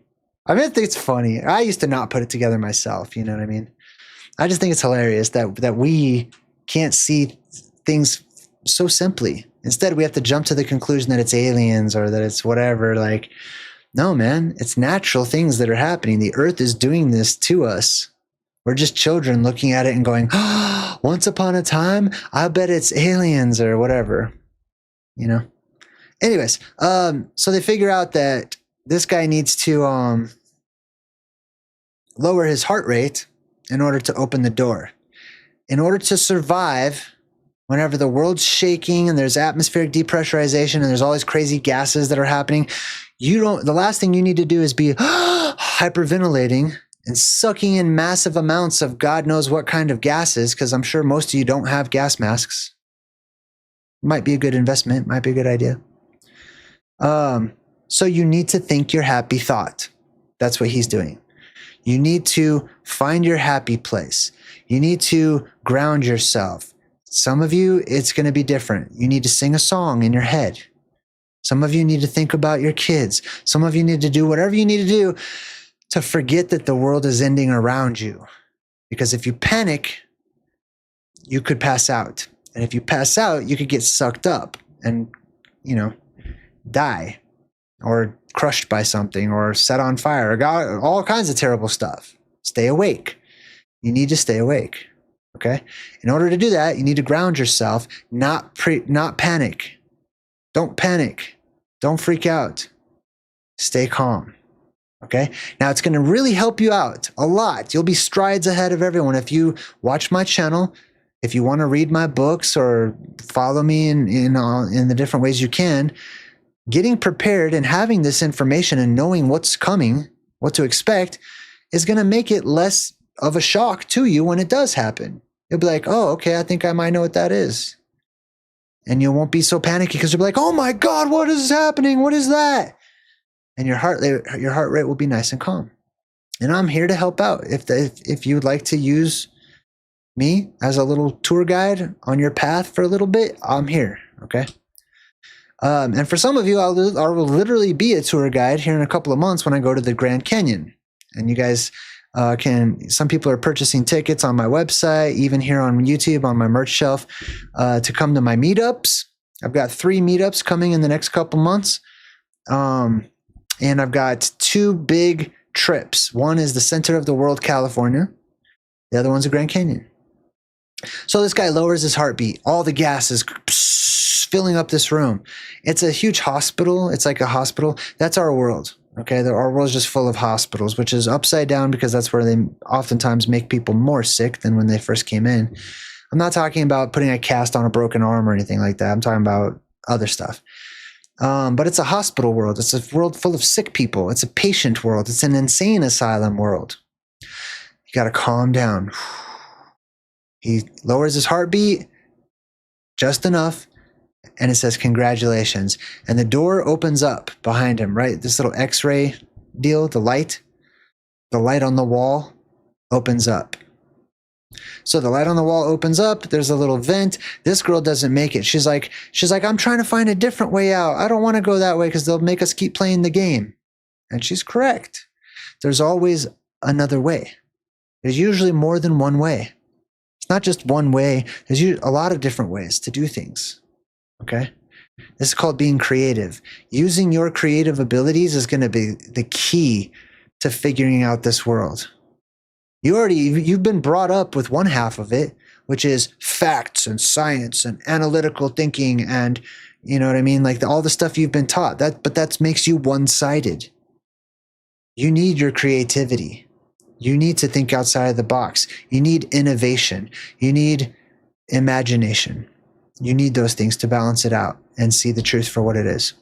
I mean, I think it's funny. I used to not put it together myself. You know what I mean? I just think it's hilarious that we can't see things so simply. Instead, we have to jump to the conclusion that it's aliens or that it's whatever. Like, no, man, it's natural things that are happening. The earth is doing this to us. We're just children looking at it and going, oh, once upon a time, I bet it's aliens or whatever, you know? Anyways, so they figure out that this guy needs to lower his heart rate in order to open the door. In order to survive, whenever the world's shaking and there's atmospheric depressurization and there's all these crazy gases that are happening, the last thing you need to do is be hyperventilating and sucking in massive amounts of God knows what kind of gases, because I'm sure most of you don't have gas masks. Might be a good investment, might be a good idea. So you need to think your happy thought. That's what he's doing. You need to find your happy place. You need to ground yourself. Some of you, it's going to be different. You need to sing a song in your head. Some of you need to think about your kids. Some of you need to do whatever you need to do to forget that the world is ending around you. Because if you panic, you could pass out. And if you pass out, you could get sucked up and, die or crushed by something or set on fire or all kinds of terrible stuff. Stay awake. You need to stay awake. Okay? In order to do that, you need to ground yourself, not panic. Don't panic. Don't freak out. Stay calm. Okay? Now, it's going to really help you out a lot. You'll be strides ahead of everyone. If you watch my channel, if you want to read my books or follow me in the different ways you can, getting prepared and having this information and knowing what's coming, what to expect, is going to make it less of a shock to you when it does happen. You'll be like, oh, okay, I think I might know what that is. And you won't be so panicky because you'll be like, oh my God, what is happening? What is that? And your heart rate will be nice and calm. And I'm here to help out. If you would like to use me as a little tour guide on your path for a little bit, I'm here. Okay. And for some of you, I will literally be a tour guide here in a couple of months when I go to the Grand Canyon. And you guys some people are purchasing tickets on my website, even here on YouTube on my merch shelf, to come to my meetups. I've got 3 meetups coming in the next couple months. And I've got 2 big trips. One is the center of the world, California. The other one's the Grand Canyon. So this guy lowers his heartbeat. All the gas is filling up this room. It's a huge hospital. It's like a hospital. That's our world. Okay, our world is just full of hospitals, which is upside down because that's where they oftentimes make people more sick than when they first came in. I'm not talking about putting a cast on a broken arm or anything like that. I'm talking about other stuff. But it's a hospital world. It's a world full of sick people. It's a patient world. It's an insane asylum world. You got to calm down. He lowers his heartbeat just enough. And it says, congratulations. And the door opens up behind him, right? This little X-ray deal, the light on the wall opens up. So the light on the wall opens up. There's a little vent. This girl doesn't make it. She's like, I'm trying to find a different way out. I don't want to go that way because they'll make us keep playing the game. And she's correct. There's always another way. There's usually more than one way. It's not just one way. There's a lot of different ways to do things. Okay? This is called being creative. Using your creative abilities is going to be the key to figuring out this world. You've been brought up with one half of it, which is facts and science and analytical thinking and, you know what I mean? Like all the stuff you've been taught. But that makes you one-sided. You need your creativity. You need to think outside of the box. You need innovation. You need imagination. You need those things to balance it out and see the truth for what it is.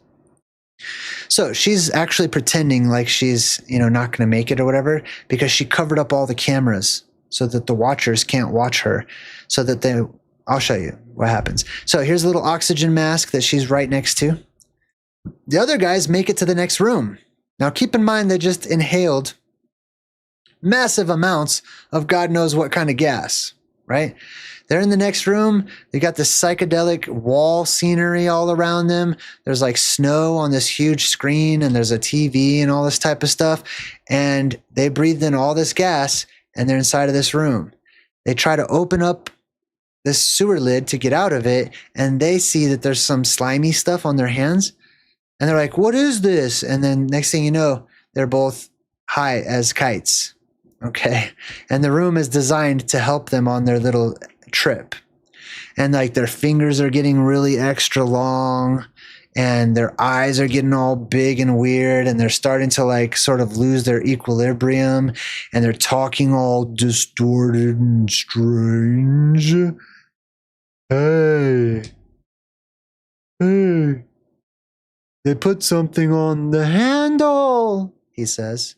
So she's actually pretending like she's, not going to make it or whatever, because she covered up all the cameras so that the watchers can't watch her, so that I'll show you what happens. So here's a little oxygen mask that she's right next to. The other guys make it to the next room. Now keep in mind they just inhaled massive amounts of God knows what kind of gas, right? They're in the next room. They got this psychedelic wall scenery all around them. There's like snow on this huge screen and there's a TV and all this type of stuff. And they breathed in all this gas and they're inside of this room. They try to open up this sewer lid to get out of it and they see that there's some slimy stuff on their hands. And they're like, what is this? And then next thing you know, they're both high as kites. Okay. And the room is designed to help them on their little trip. And like their fingers are getting really extra long and their eyes are getting all big and weird, and they're starting to like sort of lose their equilibrium, and they're talking all distorted and strange. Hey, they put something on the handle, he says.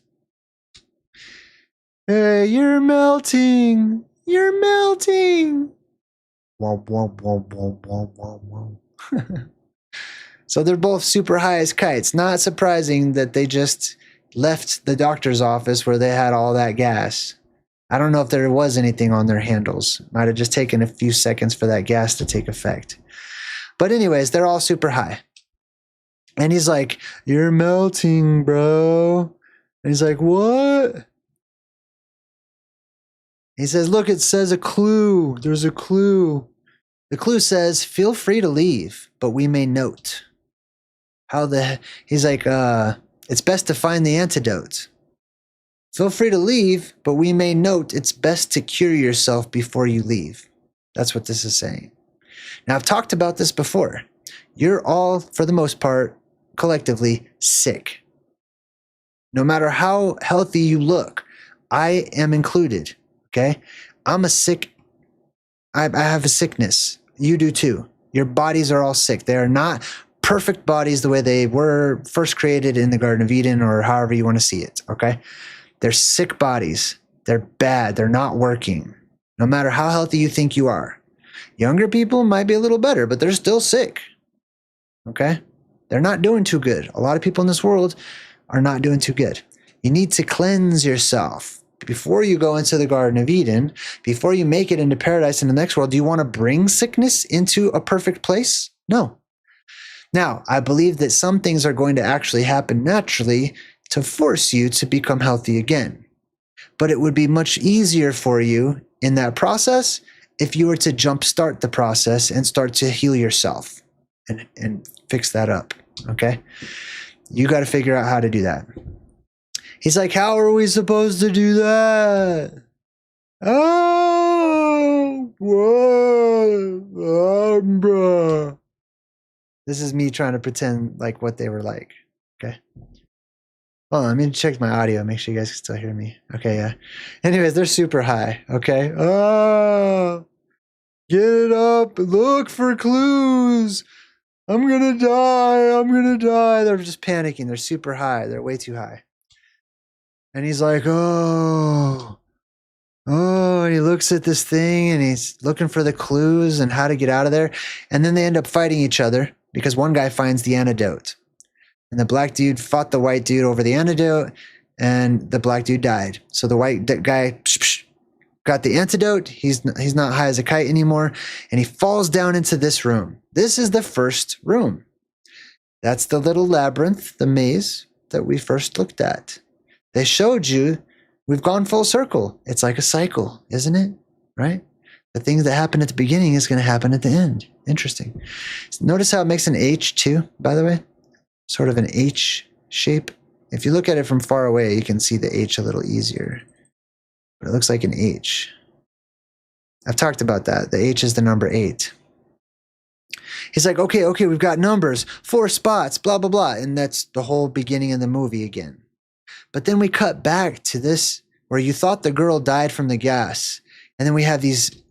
Hey, you're melting. You're melting. Womp, womp, womp, womp, womp, womp, womp. So they're both super high as kites. Not surprising that they just left the doctor's office where they had all that gas. I don't know if there was anything on their handles. Might have just taken a few seconds for that gas to take effect. But anyways, they're all super high. And he's like, you're melting, bro. And he's like, what? He says, look, it says a clue. There's a clue. The clue says, feel free to leave, but we may note. He's like, it's best to find the antidote. Feel free to leave, but we may note it's best to cure yourself before you leave. That's what this is saying. Now, I've talked about this before. You're all, for the most part, collectively sick. No matter how healthy you look, I am included. Okay, I'm a sick. I have a sickness. You do too. Your bodies are all sick. They are not perfect bodies the way they were first created in the Garden of Eden, or however you want to see it. Okay, they're sick bodies. They're bad. They're not working. No matter how healthy you think you are. Younger people might be a little better, but they're still sick. Okay, they're not doing too good. A lot of people in this world are not doing too good. You need to cleanse yourself. Before you go into the Garden of Eden, before you make it into paradise in the next world, do you want to bring sickness into a perfect place? No. Now, I believe that some things are going to actually happen naturally to force you to become healthy again. But it would be much easier for you in that process if you were to jumpstart the process and start to heal yourself and fix that up, okay? You got to figure out how to do that. He's like, how are we supposed to do that? Oh, whoa, bruh. This is me trying to pretend like what they were like. Okay. Hold on, let me check my audio, make sure you guys can still hear me. Okay, yeah. Anyways, they're super high. Okay. Oh, get it up. Look for clues. I'm gonna die. I'm gonna die. They're just panicking. They're super high. They're way too high. And he's like, oh, and he looks at this thing and he's looking for the clues and how to get out of there. And then they end up fighting each other because one guy finds the antidote. And the black dude fought the white dude over the antidote, and the black dude died. So the white guy got the antidote. He's not high as a kite anymore. And he falls down into this room. This is the first room. That's the little labyrinth, the maze that we first looked at. They showed you, we've gone full circle. It's like a cycle, isn't it? Right? The things that happen at the beginning is going to happen at the end. Interesting. Notice how it makes an H too, by the way? Sort of an H shape. If you look at it from far away, you can see the H a little easier. But it looks like an H. I've talked about that. The H is the number 8. He's like, okay, we've got numbers, 4 spots, blah, blah, blah. And that's the whole beginning of the movie again. But then we cut back to this where you thought the girl died from the gas. And then we have these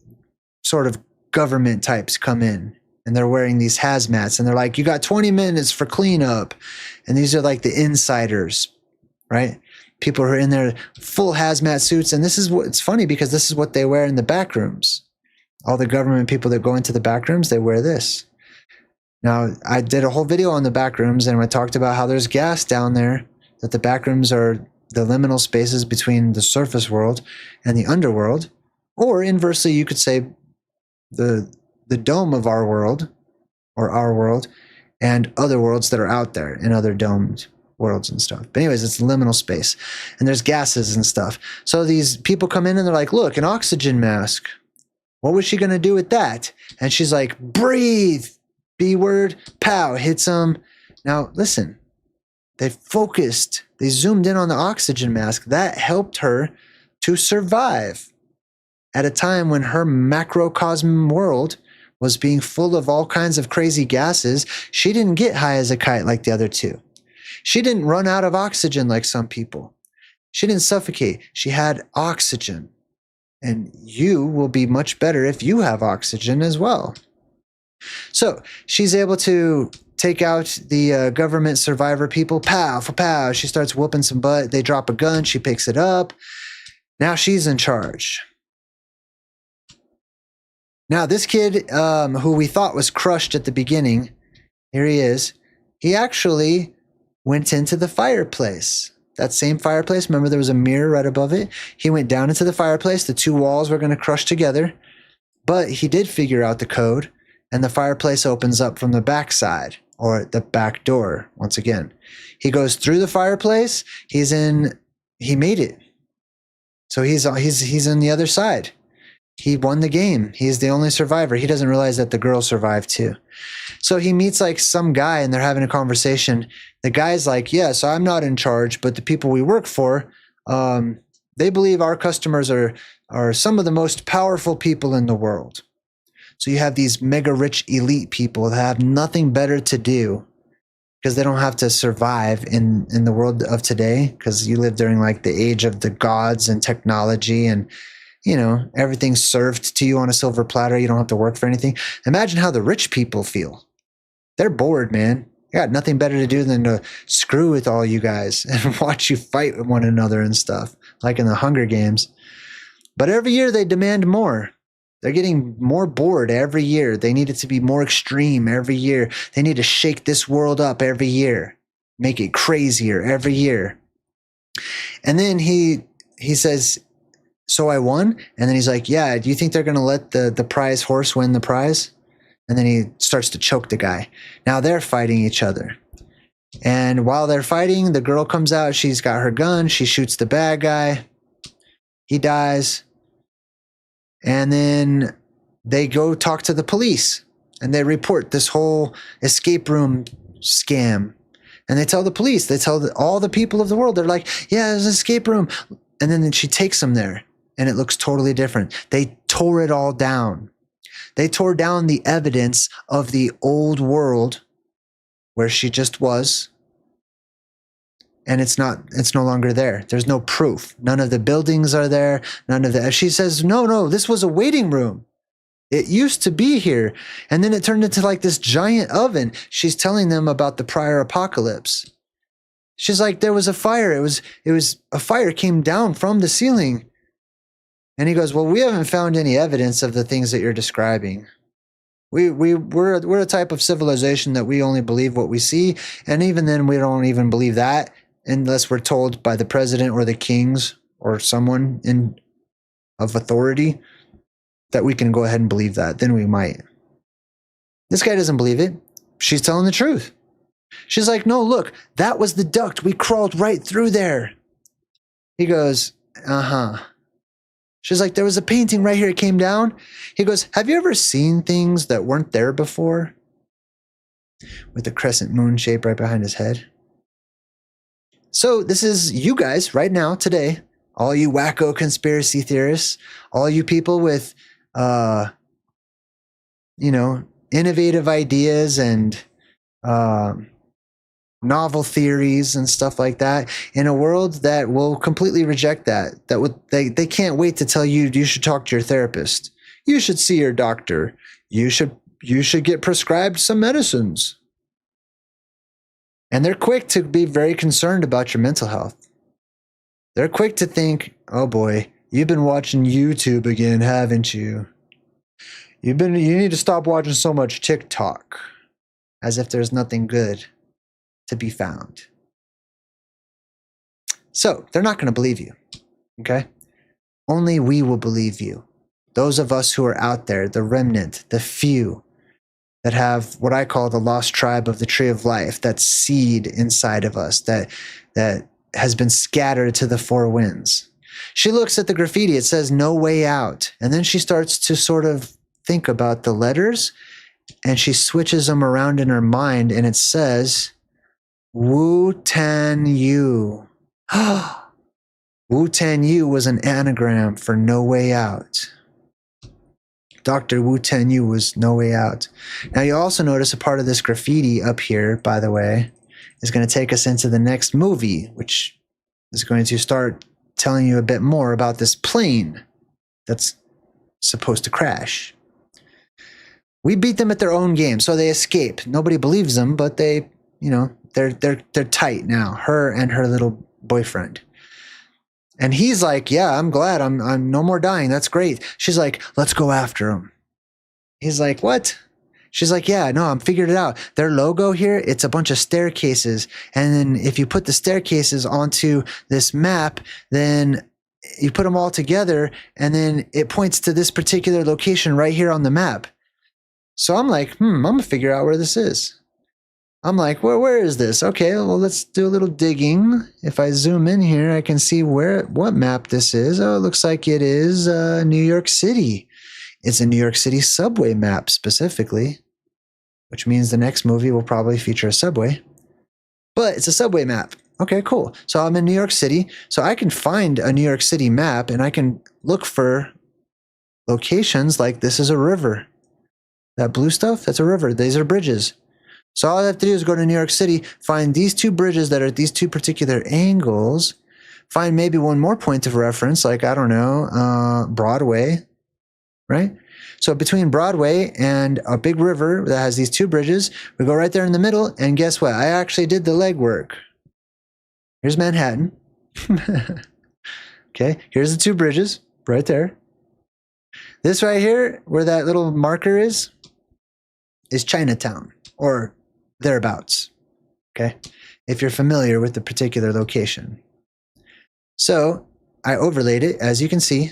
sort of government types come in, and they're wearing these hazmats, and they're like, you got 20 minutes for cleanup. And these are like the insiders, right? People who are in their full hazmat suits. And this is what, it's funny because this is what they wear in the back rooms. All the government people that go into the back rooms, they wear this. Now, I did a whole video on the back rooms, and I talked about how there's gas down there, that the back rooms are the liminal spaces between the surface world and the underworld. Or inversely, you could say the dome of our world, or our world, and other worlds that are out there in other domed worlds and stuff. But anyways, it's liminal space, and there's gases and stuff. So these people come in and they're like, look, an oxygen mask. What was she going to do with that? And she's like, breathe, B word, pow, hits them. Now, listen, they focused, they zoomed in on the oxygen mask. That helped her to survive at a time when her macrocosm world was being full of all kinds of crazy gases. She didn't get high as a kite like the other two. She didn't run out of oxygen like some people. She didn't suffocate. She had oxygen. And you will be much better if you have oxygen as well. So she's able to take out the government survivor people. Pow, pow. She starts whooping some butt. They drop a gun. She picks it up. Now she's in charge. Now this kid who we thought was crushed at the beginning, here he is. He actually went into the fireplace. That same fireplace. Remember, there was a mirror right above it. He went down into the fireplace. The two walls were going to crush together. But he did figure out the code. And the fireplace opens up from the back side, or the back door, once again. He goes through the fireplace. He made it. So he's on the other side. He won the game. He's the only survivor. He doesn't realize that the girl survived too. So he meets like some guy and they're having a conversation. The guy's like, yes, I'm not in charge, but the people we work for, they believe our customers are some of the most powerful people in the world. So you have these mega rich elite people that have nothing better to do because they don't have to survive in the world of today, because you live during like the age of the gods and technology, and you know, everything's served to you on a silver platter. You don't have to work for anything. Imagine how the rich people feel. They're bored, man. They got nothing better to do than to screw with all you guys and watch you fight with one another and stuff, like in the Hunger Games. But every year they demand more. They're getting more bored every year. They need it to be more extreme every year. They need to shake this world up every year, make it crazier every year. And then he says, so I won? And then he's like, yeah, do you think they're going to let the prize horse win the prize? And then he starts to choke the guy. Now they're fighting each other. And while they're fighting, the girl comes out. She's got her gun. She shoots the bad guy. He dies. And then they go talk to the police. And they report this whole escape room scam. And they tell the police. They tell all the people of the world. They're like, yeah, there's an escape room. And then she takes them there. And it looks totally different. They tore it all down. They tore down the evidence of the old world where she just was. And it's no longer there. There's no proof. None of the buildings are there. None of the, she says, no, this was a waiting room. It used to be here. And then it turned into like this giant oven. She's telling them about the prior apocalypse. She's like, there was a fire. It was a fire came down from the ceiling. And he goes, well, we haven't found any evidence of the things that you're describing. We're a type of civilization that we only believe what we see. And even then, we don't even believe that unless we're told by the president or the kings or someone of authority that we can go ahead and believe that. Then we might. This guy doesn't believe it. She's telling the truth. She's like, no, look, that was the duct. We crawled right through there. He goes, uh-huh. She's like, there was a painting right here. It came down. He goes, have you ever seen things that weren't there before? With the crescent moon shape right behind his head. So this is you guys right now, today, all you wacko conspiracy theorists, all you people with, innovative ideas and novel theories and stuff like that, in a world that will completely reject that. They can't wait to tell you should talk to your therapist. You should see your doctor. You should get prescribed some medicines. And they're quick to be very concerned about your mental health. They're quick to think, oh boy, you've been watching YouTube again, haven't you? You need to stop watching so much TikTok. As if there's nothing good to be found. So they're not going to believe you. Okay? Only we will believe you. Those of us who are out there, the remnant, the few that have what I call the lost tribe of the tree of life, that seed inside of us that has been scattered to the four winds. She looks at the graffiti. It says no way out. And then she starts to sort of think about the letters, and she switches them around in her mind, and it says Wu Tan Yu. Wu Tan Yu was an anagram for no way out. Dr. Wu Ten Yu was no way out. Now you also notice a part of this graffiti up here, by the way, is going to take us into the next movie, which is going to start telling you a bit more about this plane that's supposed to crash. We beat them at their own game, so they escape. Nobody believes them, but they, you know, they're tight now. Her and her little boyfriend. And he's like, yeah, I'm glad. I'm no more dying. That's great. She's like, let's go after him. He's like, what? She's like, yeah, no, I'm figured it out. Their logo here, it's a bunch of staircases. And then if you put the staircases onto this map, then you put them all together and then it points to this particular location right here on the map. So I'm like, I'm going to figure out where this is. I'm like, where is this? Okay, well, let's do a little digging. If I zoom in here, I can see what map this is. Oh, it looks like it is New York City. It's a New York City subway map specifically, which means the next movie will probably feature a subway. But it's a subway map. Okay, cool. So I'm in New York City. So I can find a New York City map and I can look for locations like this is a river. That blue stuff, that's a river. These are bridges. So all I have to do is go to New York City, find these two bridges that are at these two particular angles, find maybe one more point of reference, like, I don't know, Broadway, right? So between Broadway and a big river that has these two bridges, we go right there in the middle, and guess what? I actually did the legwork. Here's Manhattan. Okay, here's the two bridges right there. This right here, where that little marker is Chinatown, or thereabouts, okay? If you're familiar with the particular location. So I overlaid it, as you can see.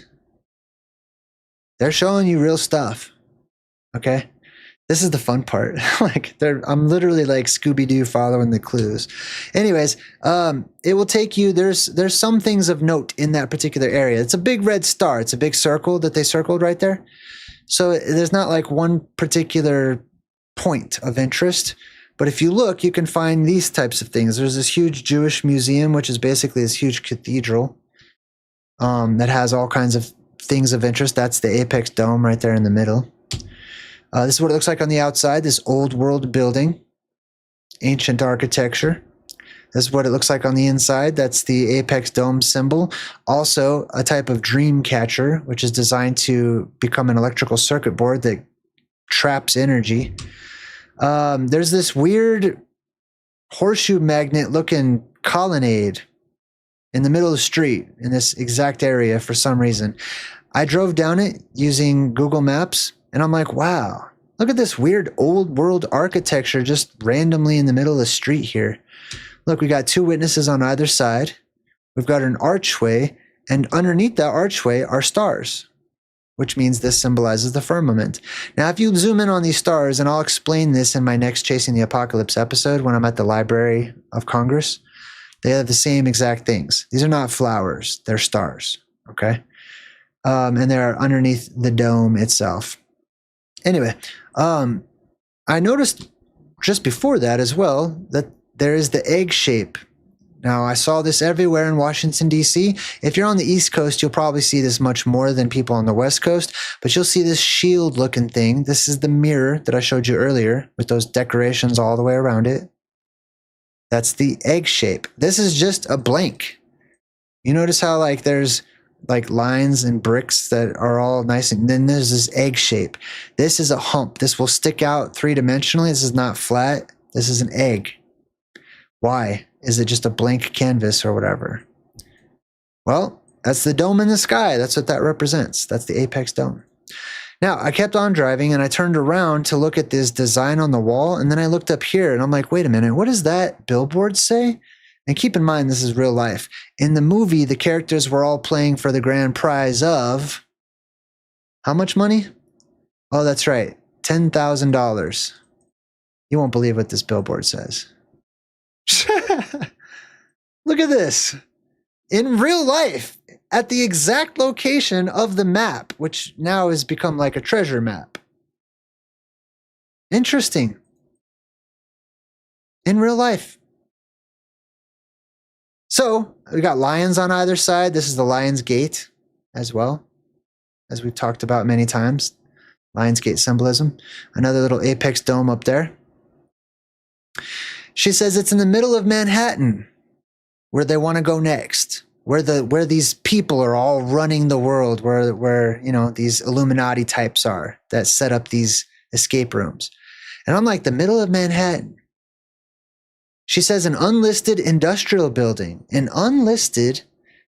They're showing you real stuff, okay? This is the fun part. Like, I'm literally like Scooby-Doo following the clues. Anyways, it will take you, there's some things of note in that particular area. It's a big red star. It's a big circle that they circled right there. So there's not like one particular point of interest. But if you look, you can find these types of things. There's this huge Jewish museum, which is basically this huge cathedral that has all kinds of things of interest. That's the apex dome right there in the middle. This is what it looks like on the outside, this old world building, ancient architecture. This is what it looks like on the inside. That's the apex dome symbol. Also a type of dream catcher, which is designed to become an electrical circuit board that traps energy. There's this weird horseshoe magnet looking colonnade in the middle of the street in this exact area for some reason. I drove down it using Google Maps and I'm like, wow, look at this weird old world architecture just randomly in the middle of the street here. Look, we got two witnesses on either side. We've got an archway, and underneath that archway are stars, which means this symbolizes the firmament. Now, if you zoom in on these stars, and I'll explain this in my next Chasing the Apocalypse episode when I'm at the Library of Congress, they have the same exact things. These are not flowers, they're stars, okay? And they're underneath the dome itself. Anyway, I noticed just before that as well that there is the egg shape. Now, I saw this everywhere in Washington, D.C. If you're on the East Coast, you'll probably see this much more than people on the West Coast, but you'll see this shield-looking thing. This is the mirror that I showed you earlier with those decorations all the way around it. That's the egg shape. This is just a blank. You notice how like there's like lines and bricks that are all nice, and then there's this egg shape. This is a hump. This will stick out three-dimensionally. This is not flat. This is an egg. Why? Is it just a blank canvas or whatever? Well, that's the dome in the sky. That's what that represents. That's the apex dome. Now, I kept on driving and I turned around to look at this design on the wall, and then I looked up here and I'm like, wait a minute, what does that billboard say? And keep in mind, this is real life. In the movie, the characters were all playing for the grand prize of how much money? Oh, that's right, $10,000. You won't believe what this billboard says. Look at this. In real life, at the exact location of the map, which now has become like a treasure map. Interesting. In real life. So we got lions on either side. This is the Lion's Gate as well, as we've talked about many times. Lionsgate symbolism. Another little apex dome up there. She says it's in the middle of Manhattan where they want to go next. Where these people are all running the world, where you know, these Illuminati types are that set up these escape rooms. And I'm like, the middle of Manhattan. She says an unlisted industrial building. An unlisted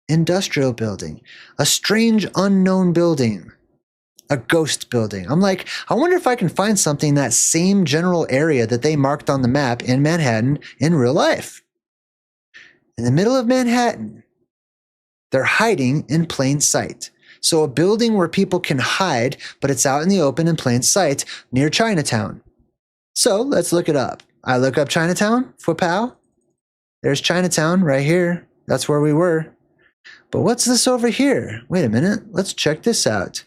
industrial building. A strange unknown building. A ghost building. I'm like, I wonder if I can find something in that same general area that they marked on the map in Manhattan in real life. In the middle of Manhattan, they're hiding in plain sight. So a building where people can hide, but it's out in the open in plain sight near Chinatown. So let's look it up. I look up Chinatown, Fopow. There's Chinatown right here. That's where we were. But what's this over here? Wait a minute. Let's check this out.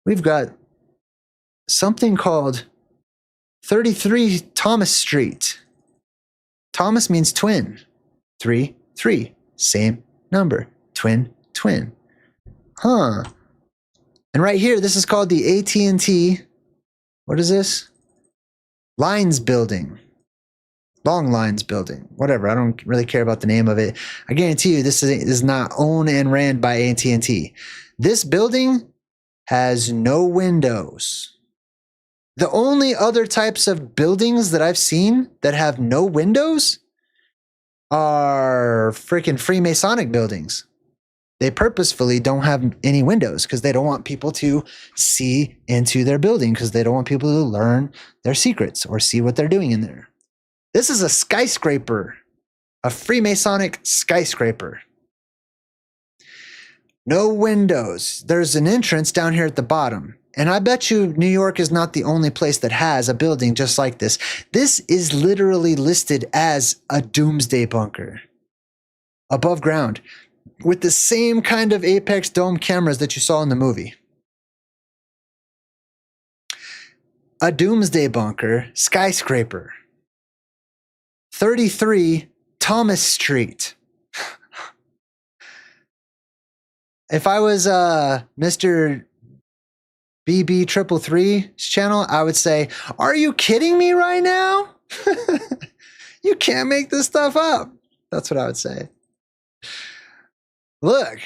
We've got something called 33 Thomas Street. Thomas means twin. 3, 3. Same number. Twin, twin. Huh. And right here, this is called the AT&T. What is this? Lines Building. Long Lines Building. Whatever. I don't really care about the name of it. I guarantee you this is not owned and ran by AT&T. This building has no windows. The only other types of buildings that I've seen that have no windows are freaking Freemasonic buildings. They purposefully don't have any windows because they don't want people to see into their building, because they don't want people to learn their secrets or see what they're doing in there. This is a skyscraper, a Freemasonic skyscraper. No windows. There's an entrance down here at the bottom. And I bet you New York is not the only place that has a building just like this. This is literally listed as a doomsday bunker. Above ground. With the same kind of apex dome cameras that you saw in the movie. A doomsday bunker, skyscraper. 33 Thomas Street. If I was Mr. BB333's channel, I would say, are you kidding me right now? You can't make this stuff up. That's what I would say. Look,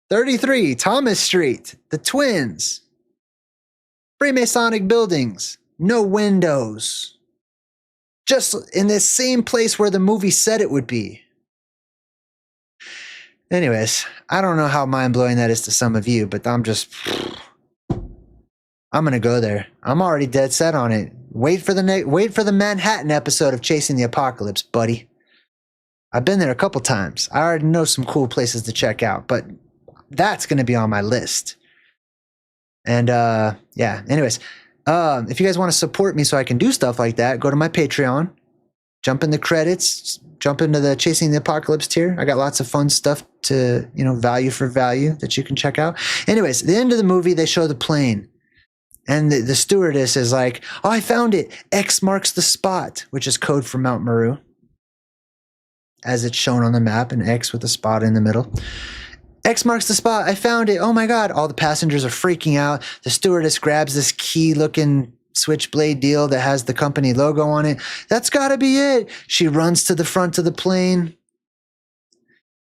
33 Thomas Street, the twins. Freemasonic buildings, no windows. Just in this same place where the movie said it would be. Anyways, I don't know how mind-blowing that is to some of you, but I'm going to go there. I'm already dead set on it. Wait for the Manhattan episode of Chasing the Apocalypse, buddy. I've been there a couple times. I already know some cool places to check out, but that's going to be on my list. And yeah, anyways, if you guys want to support me so I can do stuff like that, go to my Patreon, jump in the credits, jump into the Chasing the Apocalypse tier. I got lots of fun stuff to, value for value that you can check out. Anyways, at the end of the movie, they show the plane. And the stewardess is like, oh, I found it. X marks the spot, which is code for Mount Meru, as it's shown on the map, an X with a spot in the middle. X marks the spot. I found it. Oh my God. All the passengers are freaking out. The stewardess grabs this key-looking switchblade deal that has the company logo on it. That's got to be it. She runs to the front of the plane.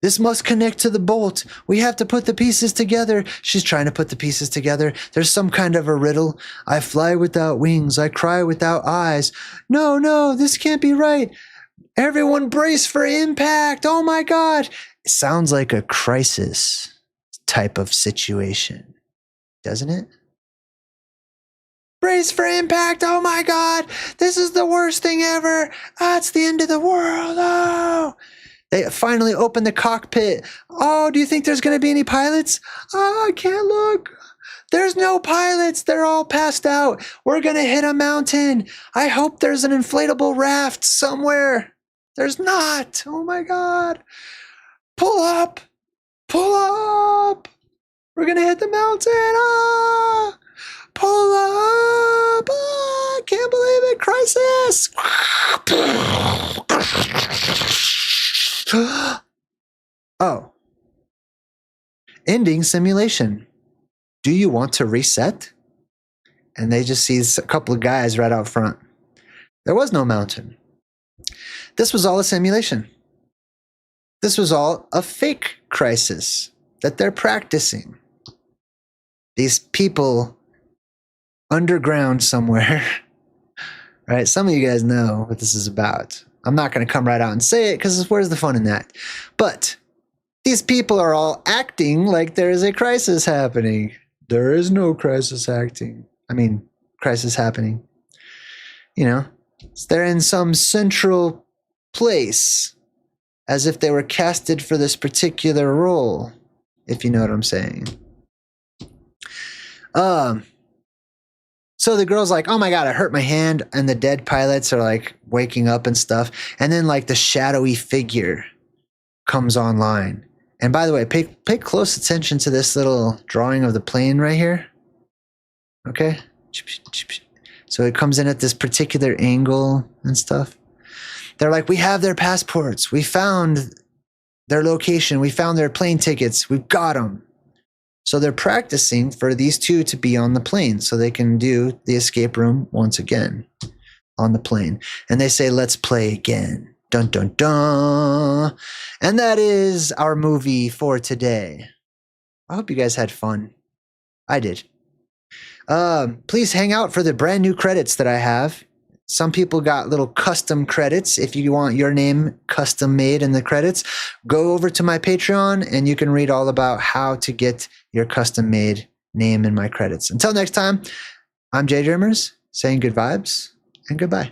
This must connect to the bolt. We have to put the pieces together. She's trying to put the pieces together. There's some kind of a riddle. I fly without wings. I cry without eyes. No, this can't be right. Everyone brace for impact. Oh my God. It sounds like a crisis type of situation, doesn't it? Brace for impact. Oh my God. This is the worst thing ever. It's the end of the world. Oh. They finally open the cockpit. Oh, do you think there's going to be any pilots? Oh, I can't look. There's no pilots. They're all passed out. We're going to hit a mountain. I hope there's an inflatable raft somewhere. There's not. Oh my God. Pull up. Pull up. We're going to hit the mountain. Ah. Pull up. Ah, I can't believe it. Crisis. Oh. Ending simulation. Do you want to reset? and they just see a couple of guys right out front. There was no mountain. This was all a simulation. This was all a fake crisis that they're practicing. These people underground somewhere, right? Some of you guys know what this is about. I'm not going to come right out and say it because where's the fun in that? But these people are all acting like there is a crisis happening. There is no crisis happening. You know, they're in some central place as if they were casted for this particular role, if you know what I'm saying. So the girl's like, oh my God, I hurt my hand. And the dead pilots are like waking up and stuff. And then like the shadowy figure comes online. And by the way, pay close attention to this little drawing of the plane right here. Okay. So it comes in at this particular angle and stuff. They're like, we have their passports. We found their location. We found their plane tickets. We've got them. So they're practicing for these two to be on the plane so they can do the escape room once again on the plane. And they say, let's play again. Dun, dun, dun. And that is our movie for today. I hope you guys had fun. I did. Please hang out for the brand new credits that I have. Some people got little custom credits. If you want your name custom made in the credits, go over to my Patreon and you can read all about how to get your custom made name in my credits. Until next time, I'm JayDreamerZ saying good vibes and goodbye.